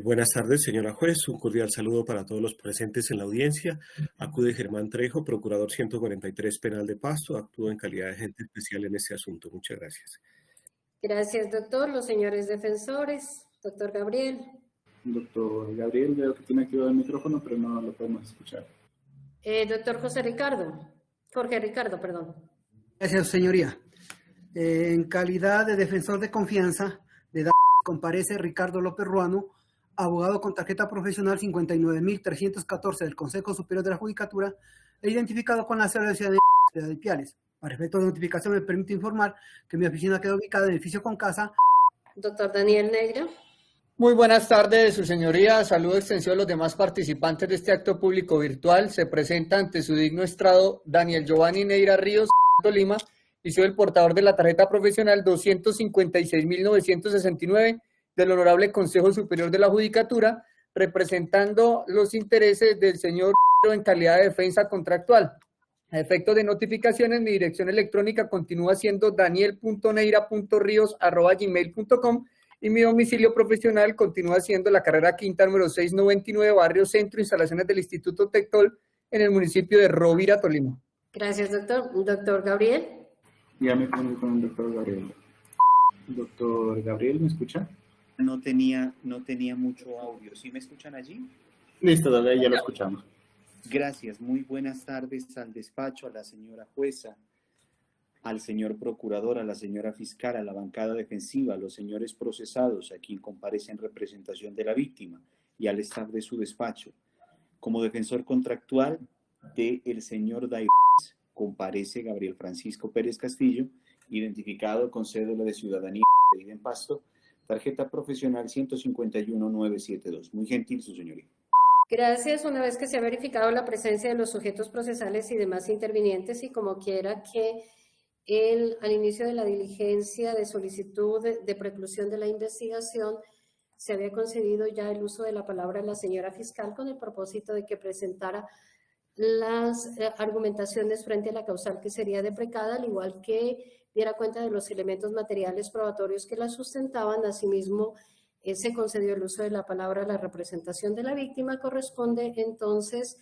Buenas tardes, señora juez. Un cordial saludo para todos los presentes en la audiencia. Acude Germán Trejo, procurador 143 penal de Pasto. Actúo en calidad de agente especial en este asunto. Muchas gracias. Gracias, doctor. Los señores defensores. Doctor Gabriel. Doctor Gabriel, veo que tiene activado el micrófono, pero no lo podemos escuchar. Doctor Jorge Ricardo, perdón. Gracias, señoría. En calidad de defensor de confianza, comparece Ricardo López Ruano, abogado con tarjeta profesional 59.314 del Consejo Superior de la Judicatura, e identificado con la cédula de ciudadanía de Ipiales. Para efectos de notificación me permite informar que mi oficina queda ubicada en el edificio con casa. Doctor Daniel Negra. Muy buenas tardes, su señoría. Saludo extensivo a los demás participantes de este acto público virtual. Se presenta ante su digno estrado Daniel Giovanni Neira Ríos, Lima, y soy el portador de la tarjeta profesional 256.969 del Honorable Consejo Superior de la Judicatura, representando los intereses del señor en calidad de defensa contractual. A efectos de notificaciones, mi dirección electrónica continúa siendo daniel.neira.rios@gmail.com y mi domicilio profesional continúa siendo la carrera quinta número 699, Barrio Centro, instalaciones del Instituto Tectol, en el municipio de Rovira, Tolima. Gracias, doctor. Doctor Gabriel. Ya me pongo con el doctor Gabriel. Doctor Gabriel, ¿me escucha? No tenía mucho audio. ¿Sí me escuchan allí? Listo, ya lo escuchamos. Gracias. Muy buenas tardes al despacho, a la señora jueza, al señor procurador, a la señora fiscal, a la bancada defensiva, a los señores procesados, a quien comparece en representación de la víctima y al staff de su despacho. Como defensor contractual del señor Dairés, comparece Gabriel Francisco Pérez Castillo, identificado con cédula de ciudadanía en Pasto, tarjeta profesional 151-972. Muy gentil, su señoría. Gracias. Una vez que se ha verificado la presencia de los sujetos procesales y demás intervinientes, y como quiera que al inicio de la diligencia de solicitud de preclusión de la investigación se había concedido ya el uso de la palabra a la señora fiscal con el propósito de que presentara las argumentaciones frente a la causal que sería deprecada, al igual que diera cuenta de los elementos materiales probatorios que la sustentaban. Asimismo, se concedió el uso de la palabra a la representación de la víctima. Corresponde entonces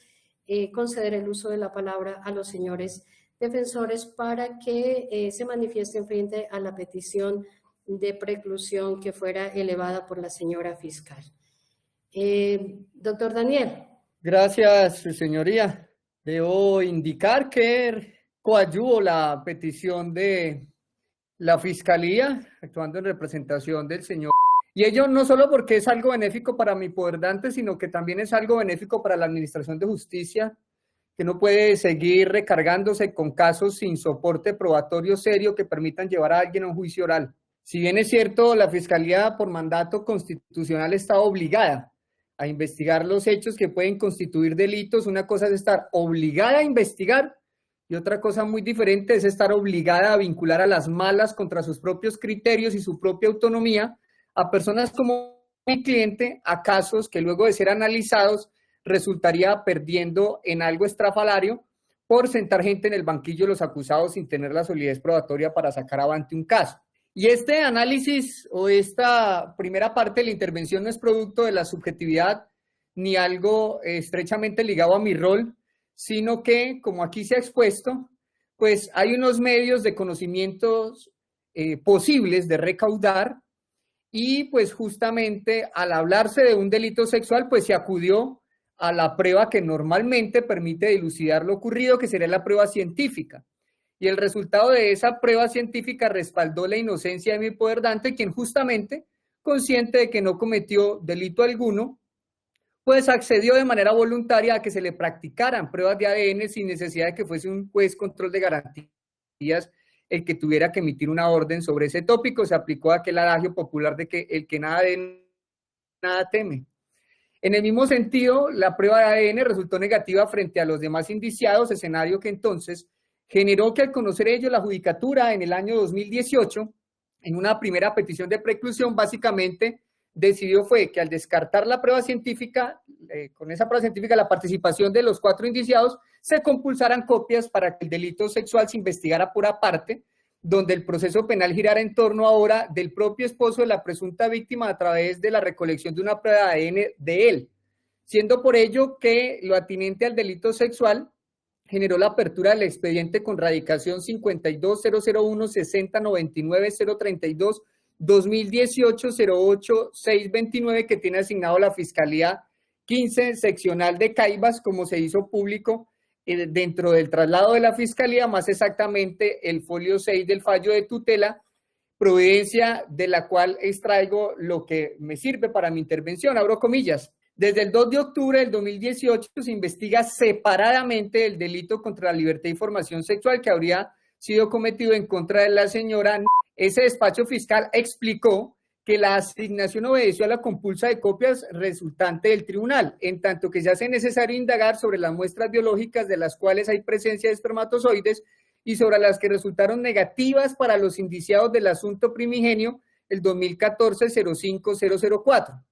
conceder el uso de la palabra a los señores defensores para que se manifiesten frente a la petición de preclusión que fuera elevada por la señora fiscal. Doctor Daniel. Gracias, su señoría. Debo indicar que coadyuvo la petición de la Fiscalía, actuando en representación del señor. Y ello no solo porque es algo benéfico para mi poderdante, sino que también es algo benéfico para la Administración de Justicia, que no puede seguir recargándose con casos sin soporte probatorio serio que permitan llevar a alguien a un juicio oral. Si bien es cierto, la Fiscalía por mandato constitucional está obligada a investigar los hechos que pueden constituir delitos, una cosa es estar obligada a investigar y otra cosa muy diferente es estar obligada a vincular a las malas contra sus propios criterios y su propia autonomía a personas como mi cliente, a casos que luego de ser analizados resultaría perdiendo en algo estrafalario por sentar gente en el banquillo de los acusados sin tener la solidez probatoria para sacar avante un caso. Y este análisis o esta primera parte de la intervención no es producto de la subjetividad ni algo estrechamente ligado a mi rol, sino que, como aquí se ha expuesto, pues hay unos medios de conocimientos posibles de recaudar y pues justamente al hablarse de un delito sexual, pues se acudió a la prueba que normalmente permite dilucidar lo ocurrido, que sería la prueba científica. Y el resultado de esa prueba científica respaldó la inocencia de mi poderdante, quien justamente, consciente de que no cometió delito alguno, pues accedió de manera voluntaria a que se le practicaran pruebas de ADN sin necesidad de que fuese un juez control de garantías el que tuviera que emitir una orden sobre ese tópico. Se aplicó aquel adagio popular de que el que nada de nada teme. En el mismo sentido, la prueba de ADN resultó negativa frente a los demás indiciados, escenario que entonces generó que al conocer ello la judicatura en el año 2018, en una primera petición de preclusión, básicamente decidió fue que al descartar la prueba científica, con esa prueba científica la participación de los 4 indiciados, se compulsaran copias para que el delito sexual se investigara por aparte, donde el proceso penal girara en torno ahora del propio esposo de la presunta víctima a través de la recolección de una prueba de ADN de él, siendo por ello que lo atinente al delito sexual generó la apertura del expediente con radicación 52-001-6099-032 2018-08-629 que tiene asignado la Fiscalía 15 seccional de Caibas, como se hizo público dentro del traslado de la Fiscalía, más exactamente el folio 6 del fallo de tutela, providencia de la cual extraigo lo que me sirve para mi intervención, abro comillas. Desde el 2 de octubre del 2018 se investiga separadamente el delito contra la libertad de información sexual que habría sido cometido en contra de la señora. Ese despacho fiscal explicó que la asignación obedeció a la compulsa de copias resultante del tribunal, en tanto que se hace necesario indagar sobre las muestras biológicas de las cuales hay presencia de espermatozoides y sobre las que resultaron negativas para los indiciados del asunto primigenio el 2014-05004.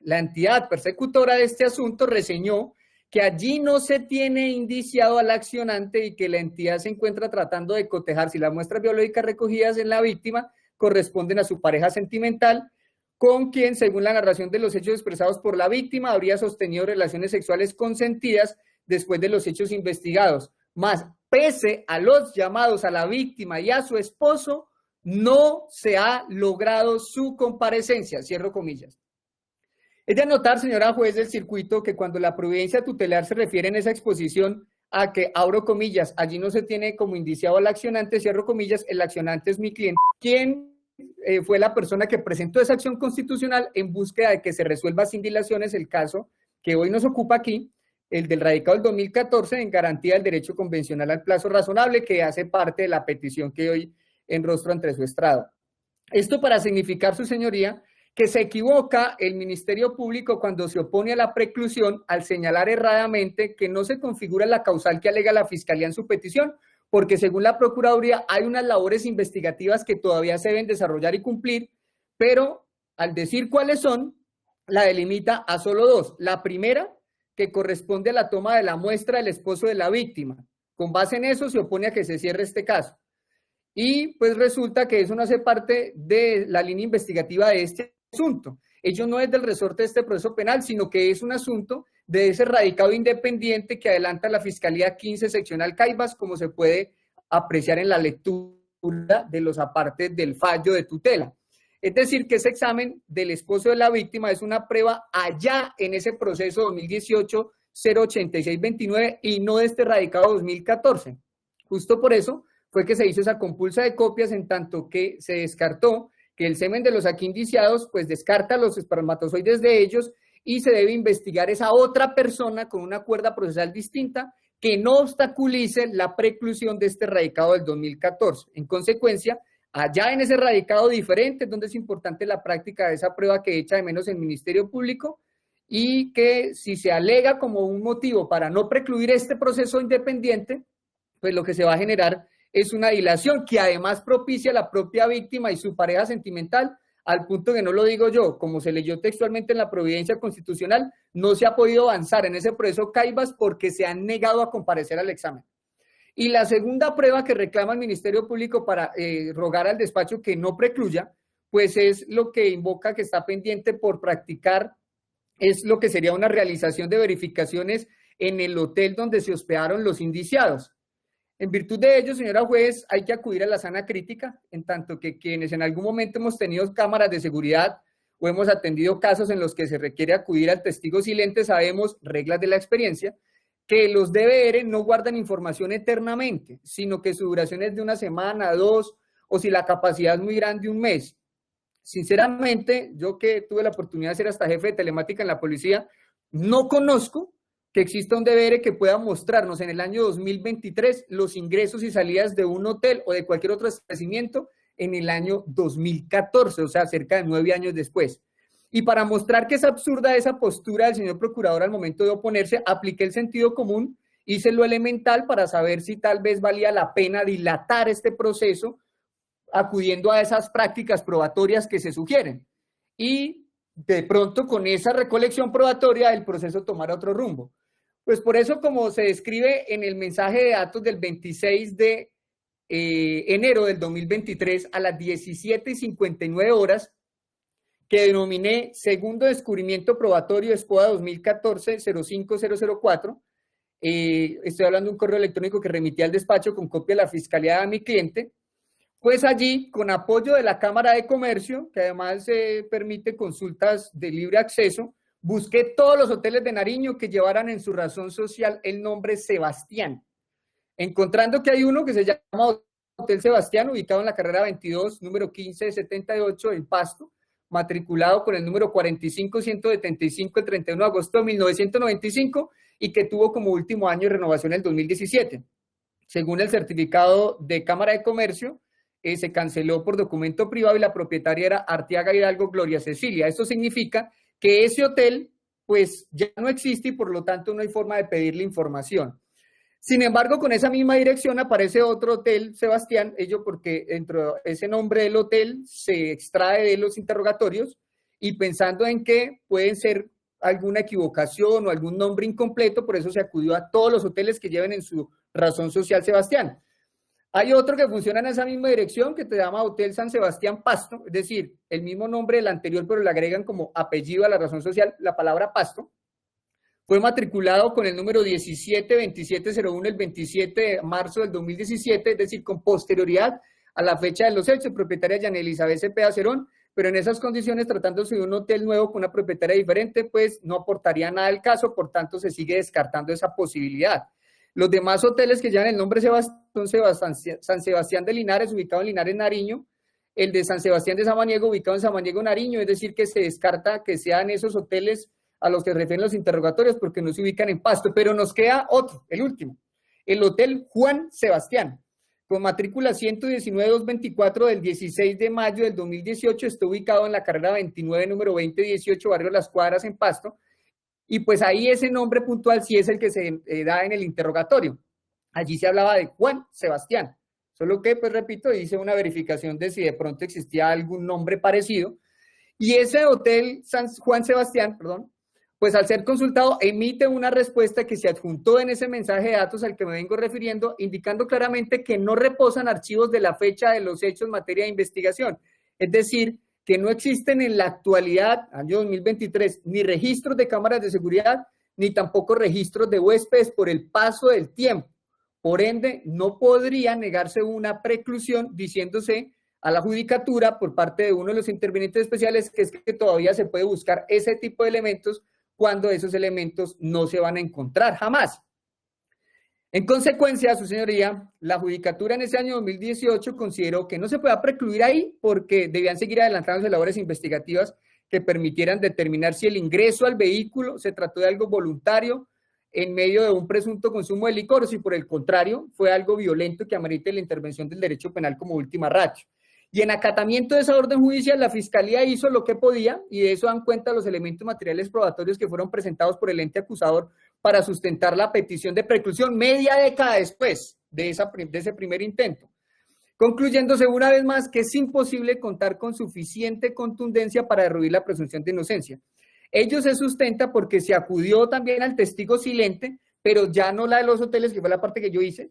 La entidad persecutora de este asunto reseñó que allí no se tiene indiciado al accionante y que la entidad se encuentra tratando de cotejar si las muestras biológicas recogidas en la víctima corresponden a su pareja sentimental, con quien, según la narración de los hechos expresados por la víctima, habría sostenido relaciones sexuales consentidas después de los hechos investigados. Más, pese a los llamados a la víctima y a su esposo, no se ha logrado su comparecencia, cierro comillas. Es de anotar, señora juez del circuito, que cuando la providencia tutelar se refiere en esa exposición a que, abro comillas, allí no se tiene como indiciado al accionante, cierro comillas, el accionante es mi cliente, quien fue la persona que presentó esa acción constitucional en búsqueda de que se resuelva sin dilaciones el caso que hoy nos ocupa aquí, el del radicado del 2014 en garantía del derecho convencional al plazo razonable, que hace parte de la petición que hoy enrostro ante su estrado. Esto para significar, su señoría, que se equivoca el Ministerio Público cuando se opone a la preclusión al señalar erradamente que no se configura la causal que alega la Fiscalía en su petición, porque según la Procuraduría hay unas labores investigativas que todavía se deben desarrollar y cumplir, pero al decir cuáles son, la delimita a solo dos. La primera, que corresponde a la toma de la muestra del esposo de la víctima. Con base en eso se opone a que se cierre este caso. Y pues resulta que eso no hace parte de la línea investigativa de este asunto. Ello no es del resorte de este proceso penal, sino que es un asunto de ese radicado independiente que adelanta la Fiscalía 15 Seccional Caibas, como se puede apreciar en la lectura de los apartes del fallo de tutela. Es decir, que ese examen del esposo de la víctima es una prueba allá en ese proceso 2018-08629 y no de este radicado 2014. Justo por eso fue que se hizo esa compulsa de copias, en tanto que se descartó que el semen de los aquí indiciados pues descarta los espermatozoides de ellos y se debe investigar esa otra persona con una cuerda procesal distinta que no obstaculice la preclusión de este radicado del 2014. En consecuencia, allá en ese radicado diferente es donde es importante la práctica de esa prueba que echa de menos el Ministerio Público y que si se alega como un motivo para no precluir este proceso independiente, pues lo que se va a generar es una dilación que además propicia a la propia víctima y su pareja sentimental, al punto que no lo digo yo, como se leyó textualmente en la providencia constitucional, no se ha podido avanzar en ese proceso Caibas porque se han negado a comparecer al examen. Y la segunda prueba que reclama el Ministerio Público para rogar al despacho que no precluya, pues es lo que invoca que está pendiente por practicar, es lo que sería una realización de verificaciones en el hotel donde se hospedaron los indiciados. En virtud de ello, señora juez, hay que acudir a la sana crítica, en tanto que quienes en algún momento hemos tenido cámaras de seguridad o hemos atendido casos en los que se requiere acudir al testigo silente, sabemos, reglas de la experiencia, que los DVR no guardan información eternamente, sino que su duración es de una semana, 2, o si la capacidad es muy grande, 1 mes. Sinceramente, yo que tuve la oportunidad de ser hasta jefe de telemática en la policía, no conozco que exista un DVR que pueda mostrarnos en el año 2023 los ingresos y salidas de un hotel o de cualquier otro establecimiento en el año 2014, o sea, cerca de 9 años después. Y para mostrar que es absurda esa postura del señor procurador al momento de oponerse, apliqué el sentido común, hice lo elemental para saber si tal vez valía la pena dilatar este proceso acudiendo a esas prácticas probatorias que se sugieren. Y de pronto con esa recolección probatoria el proceso tomará otro rumbo. Pues por eso, como se describe en el mensaje de datos del 26 de enero del 2023 a las 17:59 horas, que denominé Segundo Descubrimiento Probatorio ESPOA 2014-05004, estoy hablando de un correo electrónico que remití al despacho con copia de la Fiscalía a mi cliente, pues allí, con apoyo de la Cámara de Comercio, que además permite consultas de libre acceso, busqué todos los hoteles de Nariño que llevaran en su razón social el nombre Sebastián, encontrando que hay uno que se llama Hotel Sebastián, ubicado en la carrera 22, número 1578, en Pasto, matriculado con el número 45175 el 31 de agosto de 1995 y que tuvo como último año de renovación el 2017. Según el certificado de Cámara de Comercio, se canceló por documento privado y la propietaria era Arteaga Hidalgo Gloria Cecilia. Esto significa que ese hotel pues ya no existe y por lo tanto no hay forma de pedirle información. Sin embargo, con esa misma dirección aparece otro hotel, Sebastián, ello porque dentro de ese nombre del hotel se extrae de los interrogatorios y pensando en que pueden ser alguna equivocación o algún nombre incompleto, por eso se acudió a todos los hoteles que lleven en su razón social Sebastián. Hay otro que funciona en esa misma dirección que se llama Hotel San Sebastián Pasto, es decir, el mismo nombre del anterior, pero le agregan como apellido a la razón social la palabra Pasto. Fue matriculado con el número 172701 el 27 de marzo del 2017, es decir, con posterioridad a la fecha de los hechos, propietaria Yana Elizabeth Cepeda Cerón, pero en esas condiciones, tratándose de un hotel nuevo con una propietaria diferente, pues no aportaría nada al caso, por tanto se sigue descartando esa posibilidad. Los demás hoteles que llevan el nombre son San Sebastián de Linares, ubicado en Linares, Nariño, el de San Sebastián de Samaniego, ubicado en Samaniego, Nariño, es decir, que se descarta que sean esos hoteles a los que refieren los interrogatorios porque no se ubican en Pasto, pero nos queda otro, el último, el Hotel Juan Sebastián, con matrícula 119-224 del 16 de mayo del 2018, está ubicado en la carrera 29, número 2018, barrio Las Cuadras, en Pasto, y pues ahí ese nombre puntual sí es el que se da en el interrogatorio. Allí se hablaba de Juan Sebastián, solo que, pues repito, hice una verificación de si de pronto existía algún nombre parecido, y ese Hotel Juan Sebastián, perdón, pues al ser consultado emite una respuesta que se adjuntó en ese mensaje de datos al que me vengo refiriendo, indicando claramente que no reposan archivos de la fecha de los hechos en materia de investigación. Es decir, que no existen en la actualidad, año 2023, ni registros de cámaras de seguridad, ni tampoco registros de huéspedes por el paso del tiempo. Por ende, no podría negarse una preclusión diciéndose a la judicatura por parte de uno de los intervinientes especiales que es que todavía se puede buscar ese tipo de elementos cuando esos elementos no se van a encontrar jamás. En consecuencia, su señoría, la judicatura en ese año 2018 consideró que no se podía precluir ahí porque debían seguir adelantándose labores investigativas que permitieran determinar si el ingreso al vehículo se trató de algo voluntario en medio de un presunto consumo de licor o si por el contrario fue algo violento que amerite la intervención del derecho penal como última ratio. Y en acatamiento de esa orden judicial, la Fiscalía hizo lo que podía, y de eso dan cuenta los elementos materiales probatorios que fueron presentados por el ente acusador para sustentar la petición de preclusión media década después de ese primer intento, concluyéndose una vez más que es imposible contar con suficiente contundencia para derruir la presunción de inocencia. Ello se sustenta porque se acudió también al testigo silente, pero ya no la de los hoteles, que fue la parte que yo hice,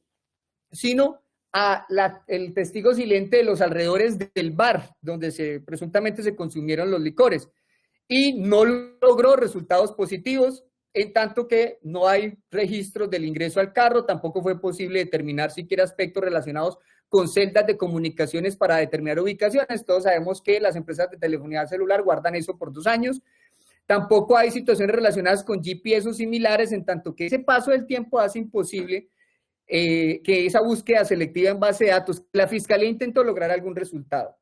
sino el testigo silente de los alrededores del bar, donde presuntamente se consumieron los licores, y no logró resultados positivos, en tanto que no hay registros del ingreso al carro, tampoco fue posible determinar siquiera aspectos relacionados con celdas de comunicaciones para determinar ubicaciones. Todos sabemos que las empresas de telefonía celular guardan eso por 2 años. Tampoco hay situaciones relacionadas con GPS o similares, en tanto que ese paso del tiempo hace imposible que esa búsqueda selectiva en base de datos, la Fiscalía intentó lograr algún resultado.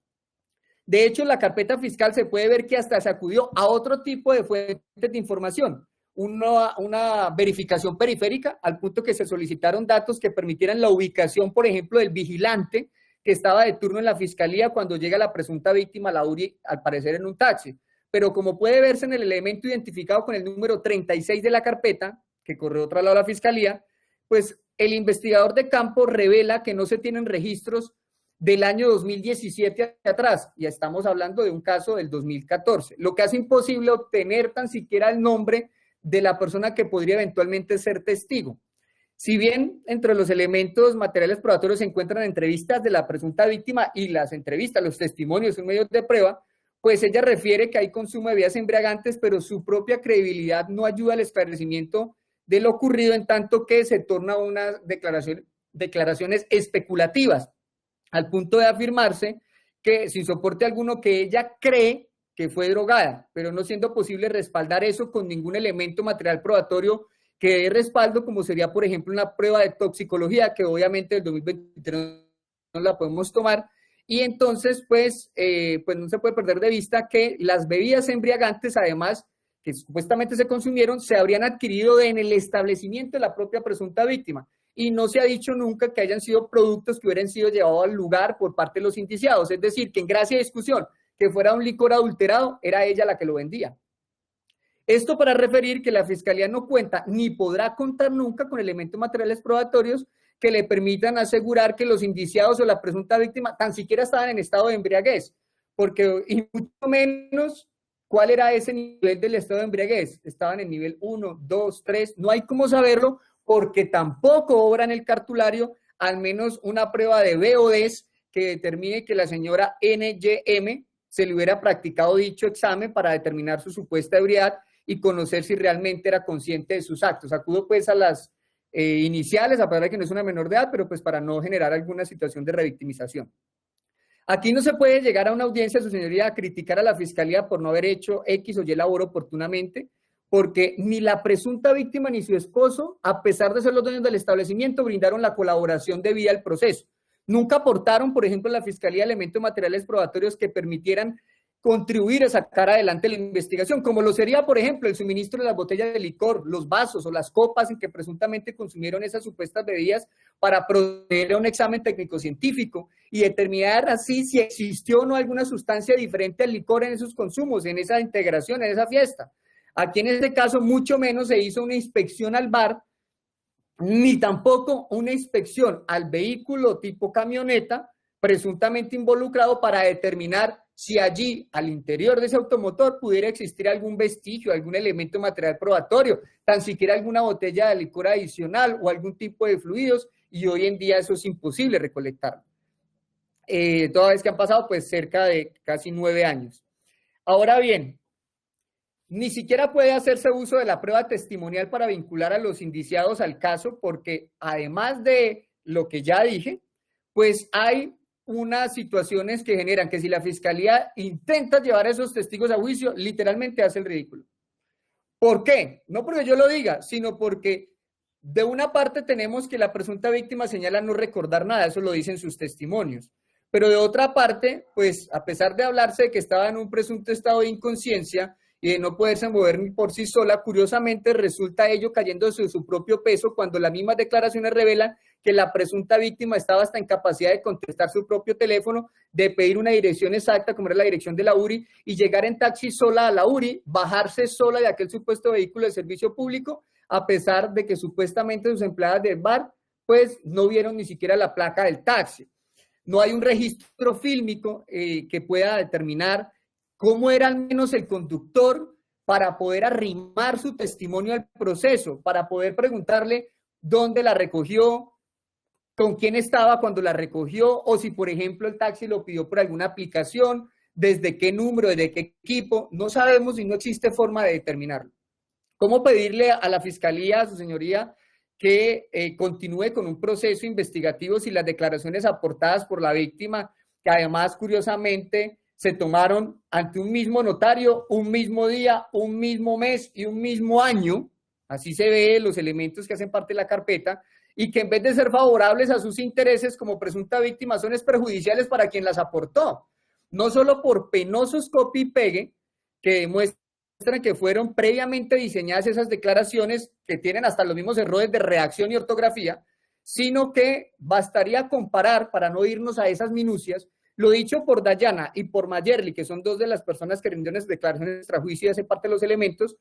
De hecho, en la carpeta fiscal se puede ver que hasta se acudió a otro tipo de fuentes de información, una verificación periférica, al punto que se solicitaron datos que permitieran la ubicación, por ejemplo, del vigilante que estaba de turno en la Fiscalía cuando llega la presunta víctima, la URI, al parecer en un taxi. Pero como puede verse en el elemento identificado con el número 36 de la carpeta, que corrió otro lado de la Fiscalía, pues el investigador de campo revela que no se tienen registros del año 2017 hacia atrás, y estamos hablando de un caso del 2014, lo que hace imposible obtener tan siquiera el nombre de la persona que podría eventualmente ser testigo. Si bien entre los elementos materiales probatorios se encuentran entrevistas de la presunta víctima y las entrevistas, los testimonios son medios de prueba, pues ella refiere que hay consumo de bebidas embriagantes, pero su propia credibilidad no ayuda al esclarecimiento de lo ocurrido, en tanto que se torna unas declaraciones especulativas, al punto de afirmarse que sin soporte alguno que ella cree que fue drogada, pero no siendo posible respaldar eso con ningún elemento material probatorio que dé respaldo, como sería, por ejemplo, una prueba de toxicología, que obviamente el 2023 no la podemos tomar, y entonces, pues no se puede perder de vista que las bebidas embriagantes, además, que supuestamente se consumieron, se habrían adquirido en el establecimiento de la propia presunta víctima, y no se ha dicho nunca que hayan sido productos que hubieran sido llevados al lugar por parte de los indiciados, es decir, que en gracia de discusión, que fuera un licor adulterado, era ella la que lo vendía. Esto para referir que la Fiscalía no cuenta ni podrá contar nunca con elementos materiales probatorios que le permitan asegurar que los indiciados o la presunta víctima tan siquiera estaban en estado de embriaguez, porque y mucho menos cuál era ese nivel del estado de embriaguez. Estaban en nivel 1, 2, 3, no hay cómo saberlo porque tampoco obra en el cartulario al menos una prueba de VODs que determine que la señora NYM se le hubiera practicado dicho examen para determinar su supuesta ebriedad y conocer si realmente era consciente de sus actos. Acudo pues a las iniciales, a pesar de que no es una menor de edad, pero pues para no generar alguna situación de revictimización. Aquí no se puede llegar a una audiencia, su señoría, a criticar a la fiscalía por no haber hecho X o Y labor oportunamente, porque ni la presunta víctima ni su esposo, a pesar de ser los dueños del establecimiento, brindaron la colaboración debida al proceso. Nunca aportaron, por ejemplo, a la fiscalía elementos materiales probatorios que permitieran contribuir a sacar adelante la investigación, como lo sería, por ejemplo, el suministro de las botellas de licor, los vasos o las copas en que presuntamente consumieron esas supuestas bebidas para proceder a un examen técnico-científico y determinar así si existió o no alguna sustancia diferente al licor en esos consumos, en esa integración, en esa fiesta. Aquí en este caso mucho menos se hizo una inspección al bar, ni tampoco una inspección al vehículo tipo camioneta presuntamente involucrado para determinar si allí, al interior de ese automotor, pudiera existir algún vestigio, algún elemento material probatorio, tan siquiera alguna botella de licor adicional o algún tipo de fluidos, y hoy en día eso es imposible recolectarlo. Toda vez que han pasado pues cerca de casi 9 años. Ahora bien, ni siquiera puede hacerse uso de la prueba testimonial para vincular a los indiciados al caso, porque además de lo que ya dije, pues hay unas situaciones que generan que si la fiscalía intenta llevar a esos testigos a juicio, literalmente hace el ridículo. ¿Por qué? No porque yo lo diga, sino porque de una parte tenemos que la presunta víctima señala no recordar nada, eso lo dicen sus testimonios, pero de otra parte, pues a pesar de hablarse de que estaba en un presunto estado de inconsciencia y de no poderse mover ni por sí sola, curiosamente resulta ello cayendo sobre su propio peso cuando las mismas declaraciones revelan que la presunta víctima estaba hasta en capacidad de contestar su propio teléfono, de pedir una dirección exacta, como era la dirección de la URI, y llegar en taxi sola a la URI, bajarse sola de aquel supuesto vehículo de servicio público, a pesar de que supuestamente sus empleadas del bar, pues no vieron ni siquiera la placa del taxi. No hay un registro fílmico que pueda determinar cómo era al menos el conductor para poder arrimar su testimonio al proceso, para poder preguntarle dónde la recogió, con quién estaba cuando la recogió, o si, por ejemplo, el taxi lo pidió por alguna aplicación, desde qué número, desde qué equipo, no sabemos y no existe forma de determinarlo. ¿Cómo pedirle a la fiscalía, a su señoría, que continúe con un proceso investigativo si las declaraciones aportadas por la víctima, que además, curiosamente, se tomaron ante un mismo notario, un mismo día, un mismo mes y un mismo año, así se ve los elementos que hacen parte de la carpeta, y que en vez de ser favorables a sus intereses como presunta víctima, son perjudiciales para quien las aportó, no solo por penosos copy y pegue que demuestran que fueron previamente diseñadas esas declaraciones que tienen hasta los mismos errores de redacción y ortografía, sino que bastaría comparar, para no irnos a esas minucias, lo dicho por Dayana y por Mayerly, que son dos de las personas que rindieron las declaraciones extrajuicio y hacen parte de los elementos,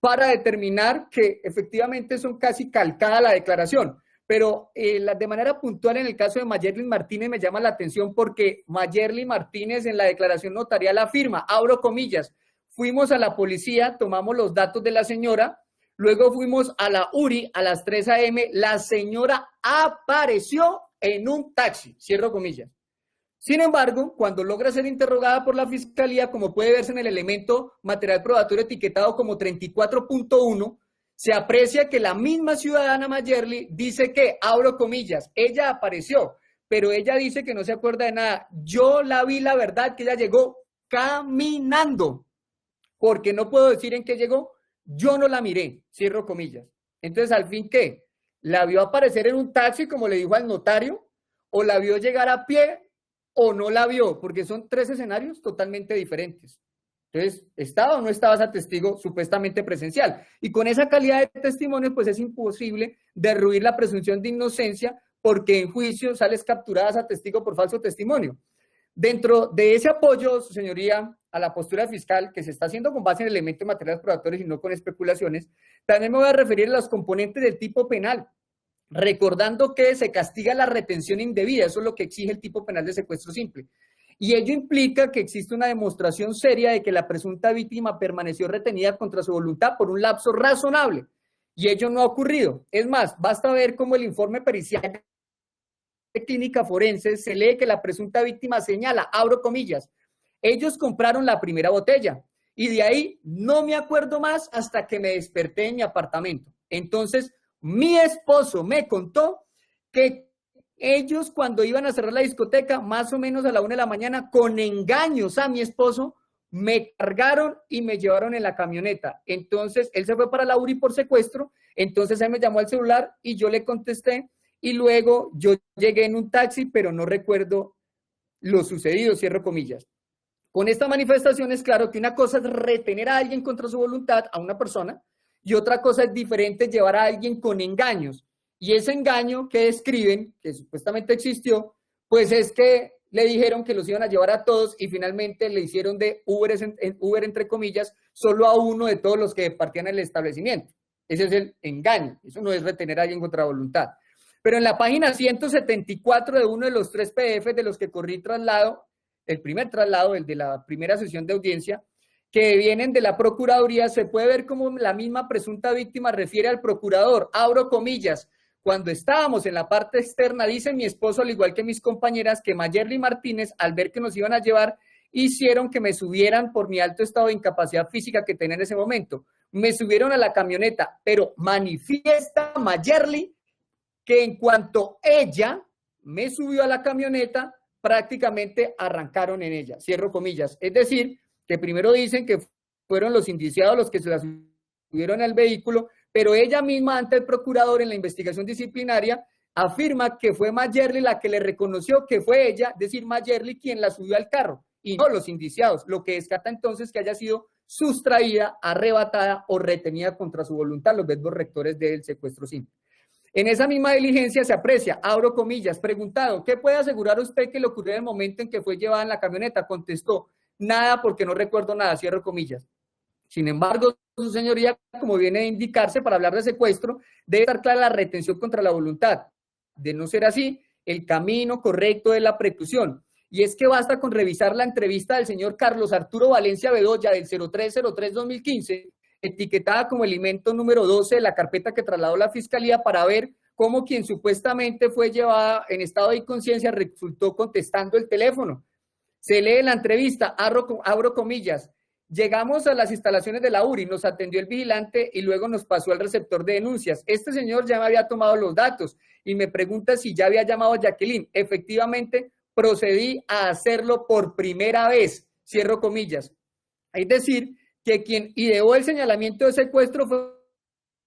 para determinar que efectivamente son casi calcada la declaración. Pero de manera puntual en el caso de Mayerly Martínez me llama la atención porque Mayerly Martínez en la declaración notarial afirma, abro comillas, fuimos a la policía, tomamos los datos de la señora, luego fuimos a la URI a las 3 a.m., la señora apareció en un taxi, cierro comillas. Sin embargo, cuando logra ser interrogada por la fiscalía, como puede verse en el elemento material probatorio etiquetado como 34.1, se aprecia que la misma ciudadana Mayerly dice que, abro comillas, ella apareció, pero ella dice que no se acuerda de nada. Yo la vi, la verdad, que ella llegó caminando, porque no puedo decir en qué llegó, yo no la miré, cierro comillas. Entonces, ¿al fin qué? ¿La vio aparecer en un taxi, como le dijo al notario? ¿O la vio llegar a pie? ¿O no la vio? Porque son 3 escenarios totalmente diferentes. Entonces, ¿estaba o no estaba ese testigo supuestamente presencial? Y con esa calidad de testimonio, pues es imposible derruir la presunción de inocencia porque en juicio sales capturada esa testigo por falso testimonio. Dentro de ese apoyo, su señoría, a la postura fiscal que se está haciendo con base en elementos materiales probatorios y no con especulaciones, también me voy a referir a los componentes del tipo penal, recordando que se castiga la retención indebida, eso es lo que exige el tipo penal de secuestro simple. Y ello implica que existe una demostración seria de que la presunta víctima permaneció retenida contra su voluntad por un lapso razonable. Y ello no ha ocurrido. Es más, basta ver cómo el informe pericial de clínica forense se lee que la presunta víctima señala, abro comillas, ellos compraron la primera botella y de ahí no me acuerdo más hasta que me desperté en mi apartamento. Entonces, mi esposo me contó que ellos cuando iban a cerrar la discoteca, más o menos a la 1 de la mañana, con engaños a mi esposo, me cargaron y me llevaron en la camioneta. Entonces, él se fue para la URI por secuestro, entonces él me llamó al celular y yo le contesté y luego yo llegué en un taxi, pero no recuerdo lo sucedido, cierro comillas. Con esta manifestación es claro que una cosa es retener a alguien contra su voluntad, a una persona, y otra cosa es diferente llevar a alguien con engaños. Y ese engaño que describen, que supuestamente existió, pues es que le dijeron que los iban a llevar a todos y finalmente le hicieron de Uber, entre comillas, solo a uno de todos los que partían del establecimiento. Ese es el engaño. Eso no es retener a alguien contra voluntad. Pero en la página 174 de uno de los 3 PDF de los que corrí traslado, el primer traslado, el de la primera sesión de audiencia, que vienen de la Procuraduría, se puede ver cómo la misma presunta víctima refiere al procurador, abro comillas, cuando estábamos en la parte externa, dice mi esposo, al igual que mis compañeras, que Mayerly Martínez, al ver que nos iban a llevar, hicieron que me subieran por mi alto estado de incapacidad física que tenía en ese momento. Me subieron a la camioneta, pero manifiesta Mayerly que en cuanto ella me subió a la camioneta, prácticamente arrancaron en ella, cierro comillas. Es decir, que primero dicen que fueron los indiciados los que se la subieron al vehículo, pero ella misma ante el procurador en la investigación disciplinaria afirma que fue Mayerly la que le reconoció que fue ella, es decir, Mayerly quien la subió al carro y no los indiciados, lo que descarta entonces que haya sido sustraída, arrebatada o retenida contra su voluntad, los verbos rectores del secuestro simple. En esa misma diligencia se aprecia, abro comillas, preguntado, ¿qué puede asegurar usted que le ocurrió en el momento en que fue llevada en la camioneta? Contestó, nada porque no recuerdo nada, cierro comillas. Sin embargo, su señoría, como viene a indicarse para hablar de secuestro, debe estar clara la retención contra la voluntad. De no ser así, el camino correcto de la preclusión. Y es que basta con revisar la entrevista del señor Carlos Arturo Valencia Bedoya del 0303-2015, etiquetada como elemento número 12 de la carpeta que trasladó la Fiscalía para ver cómo quien supuestamente fue llevada en estado de inconsciencia resultó contestando el teléfono. Se lee la entrevista, abro comillas, llegamos a las instalaciones de la URI, nos atendió el vigilante y luego nos pasó al receptor de denuncias. Este señor ya me había tomado los datos y me pregunta si ya había llamado a Jacqueline. Efectivamente, procedí a hacerlo por primera vez, cierro comillas. Es decir, que quien ideó el señalamiento de secuestro fue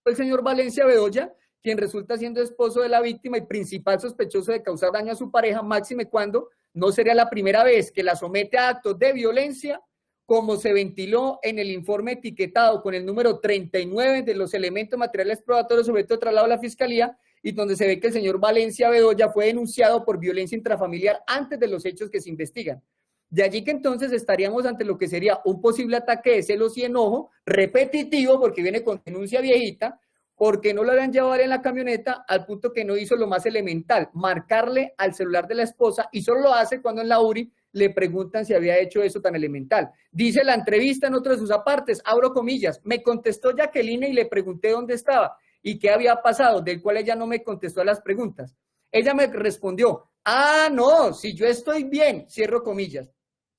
el señor Valencia Bedoya, quien resulta siendo esposo de la víctima y principal sospechoso de causar daño a su pareja, máxime cuando no sería la primera vez que la somete a actos de violencia, como se ventiló en el informe etiquetado con el número 39 de los elementos materiales probatorios sujeto de traslado a la Fiscalía, y donde se ve que el señor Valencia Bedoya fue denunciado por violencia intrafamiliar antes de los hechos que se investigan. De allí que entonces estaríamos ante lo que sería un posible ataque de celos y enojo repetitivo, porque viene con denuncia viejita, porque no lo habían llevado en la camioneta al punto que no hizo lo más elemental, marcarle al celular de la esposa, y solo lo hace cuando en la URI le preguntan si había hecho eso tan elemental. Dice la entrevista en otro de sus apartes, abro comillas, me contestó Jacqueline y le pregunté dónde estaba y qué había pasado, del cual ella no me contestó a las preguntas. Ella me respondió, ah, no, si yo estoy bien, cierro comillas.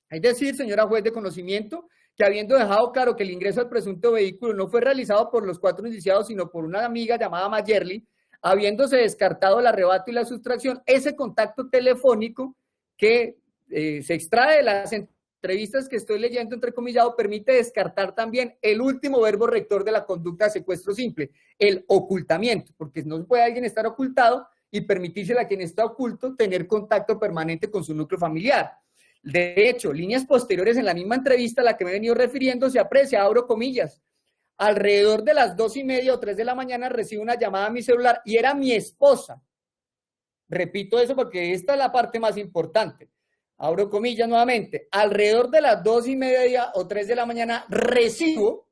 Es decir, señora juez de conocimiento, que habiendo dejado claro que el ingreso al presunto vehículo no fue realizado por los 4 indiciados, sino por una amiga llamada Mayerly, habiéndose descartado el arrebato y la sustracción, ese contacto telefónico que se extrae de las entrevistas que estoy leyendo, entrecomillado, permite descartar también el último verbo rector de la conducta de secuestro simple, el ocultamiento, porque no puede alguien estar ocultado y permitírsele a quien está oculto tener contacto permanente con su núcleo familiar. De hecho, líneas posteriores en la misma entrevista a la que me he venido refiriendo se aprecia, abro comillas, alrededor de las 2:30 o 3 de la mañana recibo una llamada a mi celular y era mi esposa. Repito eso porque esta es la parte más importante. Abro comillas nuevamente, alrededor de las 2:30 o 3 de la mañana recibo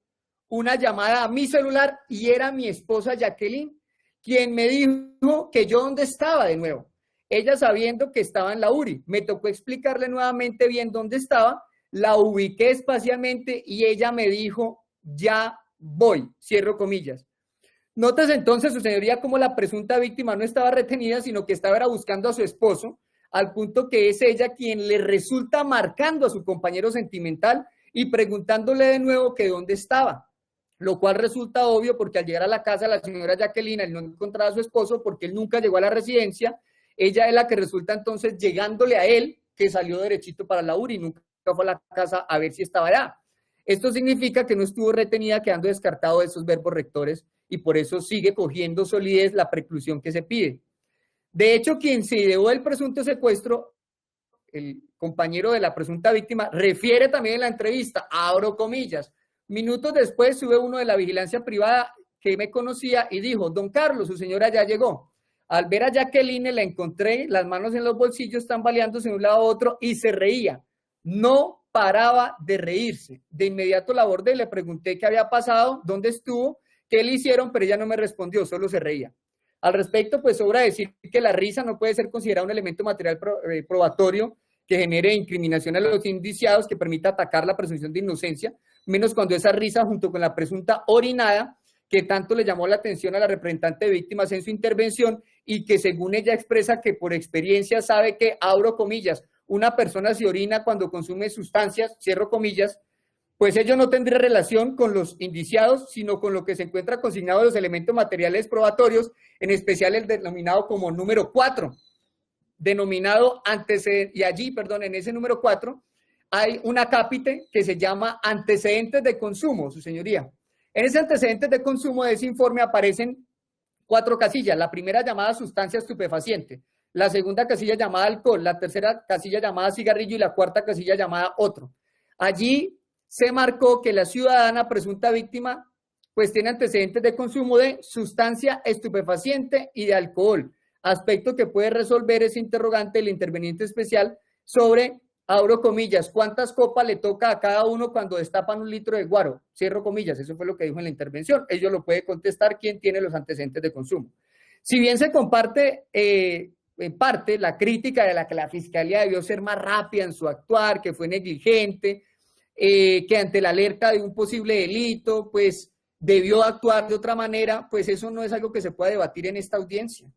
una llamada a mi celular y era mi esposa Jacqueline, quien me dijo que yo dónde estaba de nuevo. Ella sabiendo que estaba en la URI, me tocó explicarle nuevamente bien dónde estaba, la ubiqué espacialmente y ella me dijo, ya voy, cierro comillas. Notas entonces, su señoría, como la presunta víctima no estaba retenida, sino que estaba buscando a su esposo, al punto que es ella quien le resulta marcando a su compañero sentimental y preguntándole de nuevo que dónde estaba, lo cual resulta obvio porque al llegar a la casa la señora Jacqueline, él no encontraba a su esposo porque él nunca llegó a la residencia, ella es la que resulta entonces llegándole a él, que salió derechito para la URI, nunca fue a la casa a ver si estaba allá. Esto significa que no estuvo retenida, quedando descartado de esos verbos rectores, y por eso sigue cogiendo solidez la preclusión que se pide. De hecho, quien se ideó el presunto secuestro, el compañero de la presunta víctima, refiere también en la entrevista, abro comillas, minutos después sube uno de la vigilancia privada que me conocía y dijo, don Carlos, su señora ya llegó. Al ver a Jacqueline la encontré, las manos en los bolsillos, tambaleándose de un lado a otro y se reía. No paraba de reírse. De inmediato la abordé y le pregunté qué había pasado, dónde estuvo, qué le hicieron, pero ella no me respondió, solo se reía. Al respecto, pues sobra decir que la risa no puede ser considerada un elemento material probatorio que genere incriminación a los indiciados, que permita atacar la presunción de inocencia, menos cuando esa risa junto con la presunta orinada, que tanto le llamó la atención a la representante de víctimas en su intervención y que según ella expresa que por experiencia sabe que, abro comillas, una persona se orina cuando consume sustancias, cierro comillas, pues ello no tendría relación con los indiciados, sino con lo que se encuentra consignado en los elementos materiales probatorios, en especial el denominado como número 4, denominado antecedente, y allí, perdón, en ese número 4, hay un acápite que se llama antecedentes de consumo, su señoría. En ese antecedentes de consumo de ese informe aparecen 4 casillas, la primera llamada sustancia estupefaciente, la segunda casilla llamada alcohol, la tercera casilla llamada cigarrillo y la cuarta casilla llamada otro. Allí se marcó que la ciudadana presunta víctima pues tiene antecedentes de consumo de sustancia estupefaciente y de alcohol, aspecto que puede resolver ese interrogante el interveniente especial sobre, abro comillas, cuántas copas le toca a cada uno cuando destapan 1 litro de guaro, cierro comillas, eso fue lo que dijo en la intervención, ello lo puede contestar quien tiene los antecedentes de consumo. Si bien se comparte en parte la crítica de la que la Fiscalía debió ser más rápida en su actuar, que fue negligente, que ante la alerta de un posible delito, pues debió actuar de otra manera, pues eso no es algo que se pueda debatir en esta audiencia,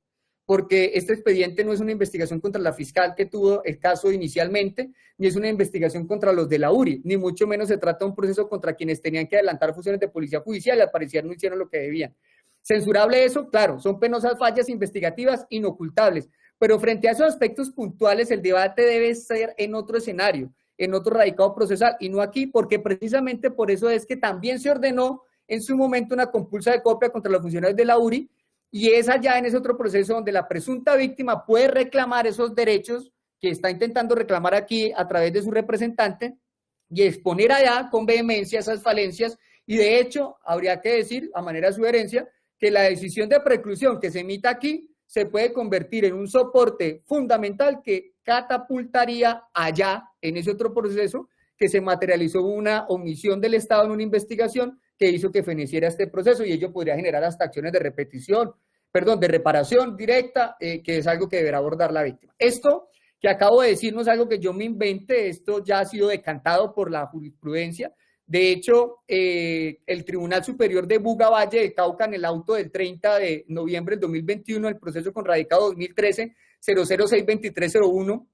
porque este expediente no es una investigación contra la fiscal que tuvo el caso inicialmente, ni es una investigación contra los de la URI, ni mucho menos se trata de un proceso contra quienes tenían que adelantar funciones de policía judicial y al parecer no hicieron lo que debían. Censurable eso, claro, son penosas fallas investigativas inocultables, pero frente a esos aspectos puntuales el debate debe ser en otro escenario, en otro radicado procesal y no aquí, porque precisamente por eso es que también se ordenó en su momento una compulsa de copia contra los funcionarios de la URI y es allá en ese otro proceso donde la presunta víctima puede reclamar esos derechos que está intentando reclamar aquí a través de su representante y exponer allá con vehemencia esas falencias y de hecho habría que decir a manera de sugerencia que la decisión de preclusión que se emita aquí se puede convertir en un soporte fundamental que catapultaría allá en ese otro proceso que se materializó una omisión del Estado en una investigación que hizo que feneciera este proceso y ello podría generar hasta acciones de de reparación directa, que es algo que deberá abordar la víctima. Esto que acabo de decir no es algo que yo me invente, esto ya ha sido decantado por la jurisprudencia. De hecho, el Tribunal Superior de Buga Valle de Cauca, en el auto del 30 de noviembre del 2021, el proceso con radicado 2013-0062301,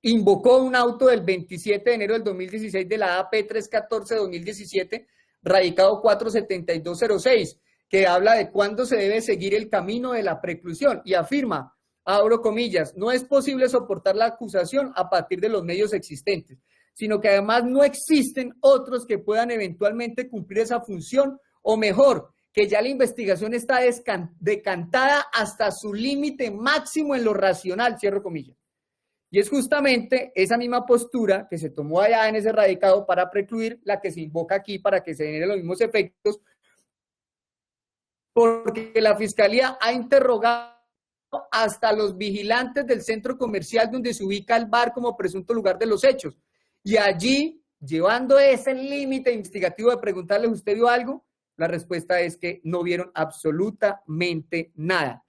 invocó un auto del 27 de enero del 2016 de la AP 314-2017, radicado 47206, que habla de cuándo se debe seguir el camino de la preclusión y afirma, abro comillas, no es posible soportar la acusación a partir de los medios existentes, sino que además no existen otros que puedan eventualmente cumplir esa función, o mejor, que ya la investigación está decantada hasta su límite máximo en lo racional, cierro comillas. Y es justamente esa misma postura que se tomó allá en ese radicado para precluir la que se invoca aquí para que se generen los mismos efectos, porque la Fiscalía ha interrogado hasta los vigilantes del centro comercial donde se ubica el bar como presunto lugar de los hechos. Y allí, llevando ese límite investigativo de preguntarles, ¿usted vio algo? La respuesta es que no vieron absolutamente nada.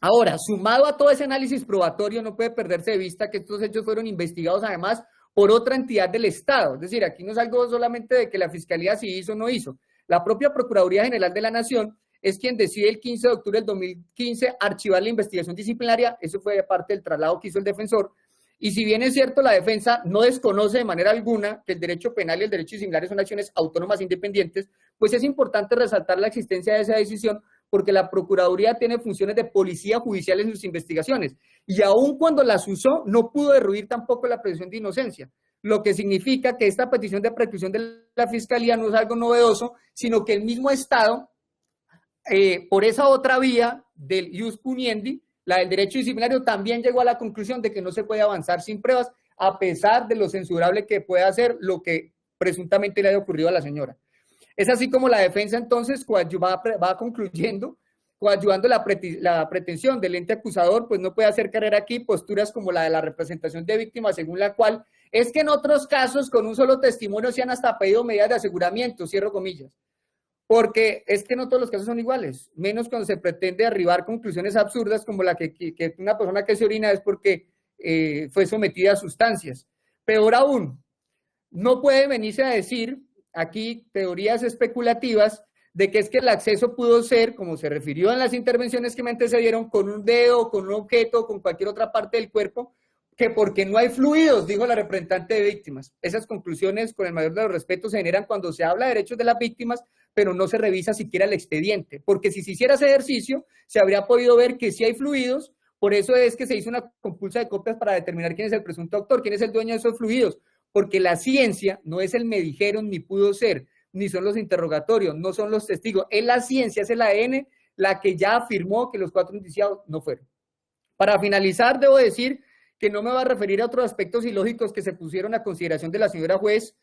Ahora, sumado a todo ese análisis probatorio, no puede perderse de vista que estos hechos fueron investigados además por otra entidad del Estado. Es decir, aquí no es algo solamente de que la Fiscalía sí hizo o no hizo. La propia Procuraduría General de la Nación es quien decide el 15 de octubre del 2015 archivar la investigación disciplinaria. Eso fue parte del traslado que hizo el defensor. Y si bien es cierto, la defensa no desconoce de manera alguna que el derecho penal y el derecho similares son acciones autónomas e independientes, pues es importante resaltar la existencia de esa decisión porque la Procuraduría tiene funciones de policía judicial en sus investigaciones y aun cuando las usó, no pudo derruir tampoco la presunción de inocencia, lo que significa que esta petición de preclusión de la Fiscalía no es algo novedoso, sino que el mismo Estado, por esa otra vía del ius puniendi, la del derecho disciplinario, también llegó a la conclusión de que no se puede avanzar sin pruebas, a pesar de lo censurable que pueda ser lo que presuntamente le haya ocurrido a la señora. Es así como la defensa entonces va concluyendo, coadyuvando la pretensión del ente acusador, pues no puede hacer carrera aquí posturas como la de la representación de víctimas, según la cual es que en otros casos con un solo testimonio se han hasta pedido medidas de aseguramiento, cierro comillas, porque es que no todos los casos son iguales, menos cuando se pretende arribar conclusiones absurdas como la que una persona que se orina es porque fue sometida a sustancias. Peor aún, no puede venirse a decir aquí teorías especulativas de que es que el acceso pudo ser, como se refirió en las intervenciones que me antecedieron, con un dedo, con un objeto, con cualquier otra parte del cuerpo, que porque no hay fluidos, dijo la representante de víctimas. Esas conclusiones, con el mayor de los respetos, se generan cuando se habla de derechos de las víctimas, pero no se revisa siquiera el expediente, porque si se hiciera ese ejercicio, se habría podido ver que sí hay fluidos, por eso es que se hizo una compulsa de copias para determinar quién es el presunto autor, quién es el dueño de esos fluidos, porque la ciencia no es el me dijeron ni pudo ser, ni son los interrogatorios, no son los testigos, es la ciencia, es el ADN la que ya afirmó que los 4 indiciados no fueron. Para finalizar, debo decir que no me va a referir a otros aspectos ilógicos que se pusieron a consideración de la señora juez,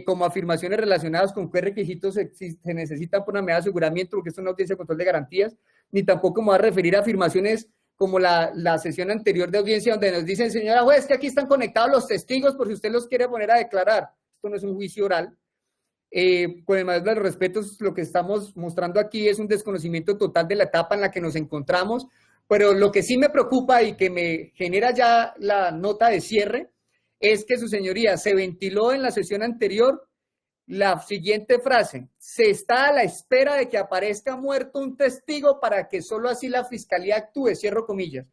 como afirmaciones relacionadas con qué requisitos se necesitan por una medida de aseguramiento, porque esto es una audiencia de control de garantías, ni tampoco me va a referir a afirmaciones como la sesión anterior de audiencia donde nos dicen, señora juez, que aquí están conectados los testigos por si usted los quiere poner a declarar. Esto no es un juicio oral. Con el mayor de los respetos, lo que estamos mostrando aquí es un desconocimiento total de la etapa en la que nos encontramos, pero lo que sí me preocupa y que me genera ya la nota de cierre es que su señoría se ventiló en la sesión anterior la siguiente frase: se está a la espera de que aparezca muerto un testigo para que solo así la fiscalía actúe, cierro comillas.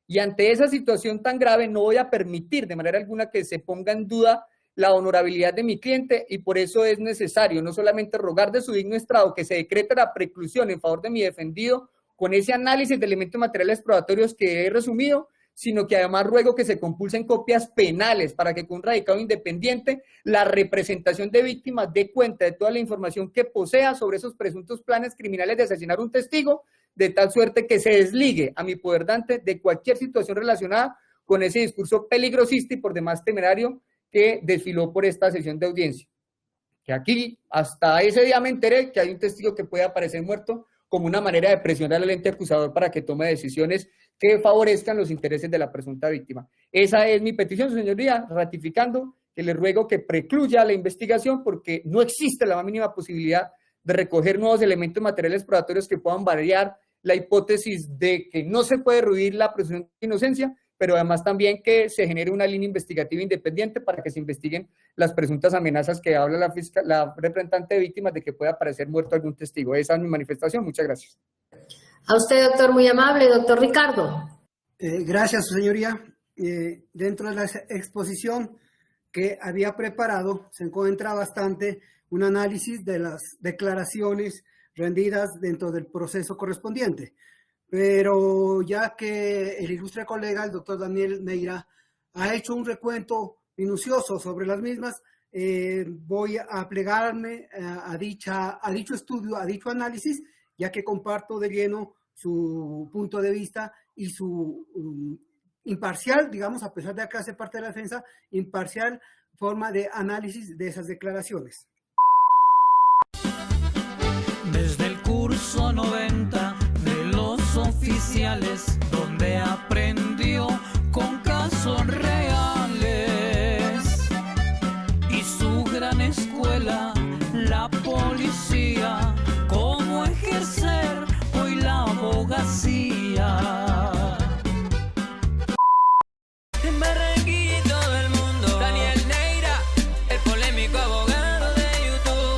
Y ante esa situación tan grave no voy a permitir de manera alguna que se ponga en duda la honorabilidad de mi cliente y por eso es necesario no solamente rogar de su digno estrado que se decrete la preclusión en favor de mi defendido con ese análisis de elementos materiales probatorios que he resumido, sino que además ruego que se compulsen copias penales para que con un radicado independiente la representación de víctimas dé cuenta de toda la información que posea sobre esos presuntos planes criminales de asesinar un testigo, de tal suerte que se desligue a mi poder dante de cualquier situación relacionada con ese discurso peligrosista y por demás temerario que desfiló por esta sesión de audiencia. Que aquí, hasta ese día me enteré que hay un testigo que puede aparecer muerto como una manera de presionar al ente acusador para que tome decisiones que favorezcan los intereses de la presunta víctima. Esa es mi petición, señoría, ratificando que le ruego que precluya la investigación porque no existe la más mínima posibilidad de recoger nuevos elementos materiales probatorios que puedan variar la hipótesis de que no se puede derruir la presunción de inocencia, pero además también que se genere una línea investigativa independiente para que se investiguen las presuntas amenazas que habla la representante de víctimas de que pueda aparecer muerto algún testigo. Esa es mi manifestación. Muchas gracias. A usted, doctor, muy amable. Doctor Ricardo. Gracias, señoría. Dentro de la exposición que había preparado se encuentra bastante un análisis de las declaraciones rendidas dentro del proceso correspondiente. Pero ya que el ilustre colega, el doctor Daniel Neira, ha hecho un recuento minucioso sobre las mismas, voy a plegarme a dicho estudio, a dicho análisis, ya que comparto de lleno su punto de vista y su imparcial, digamos, a pesar de que hace parte de la defensa, imparcial forma de análisis de esas declaraciones. Desde el curso 90 de los oficiales, donde aprendió con casos reales, y su gran escuela, la policía, cómo ejercer hoy la abogacía.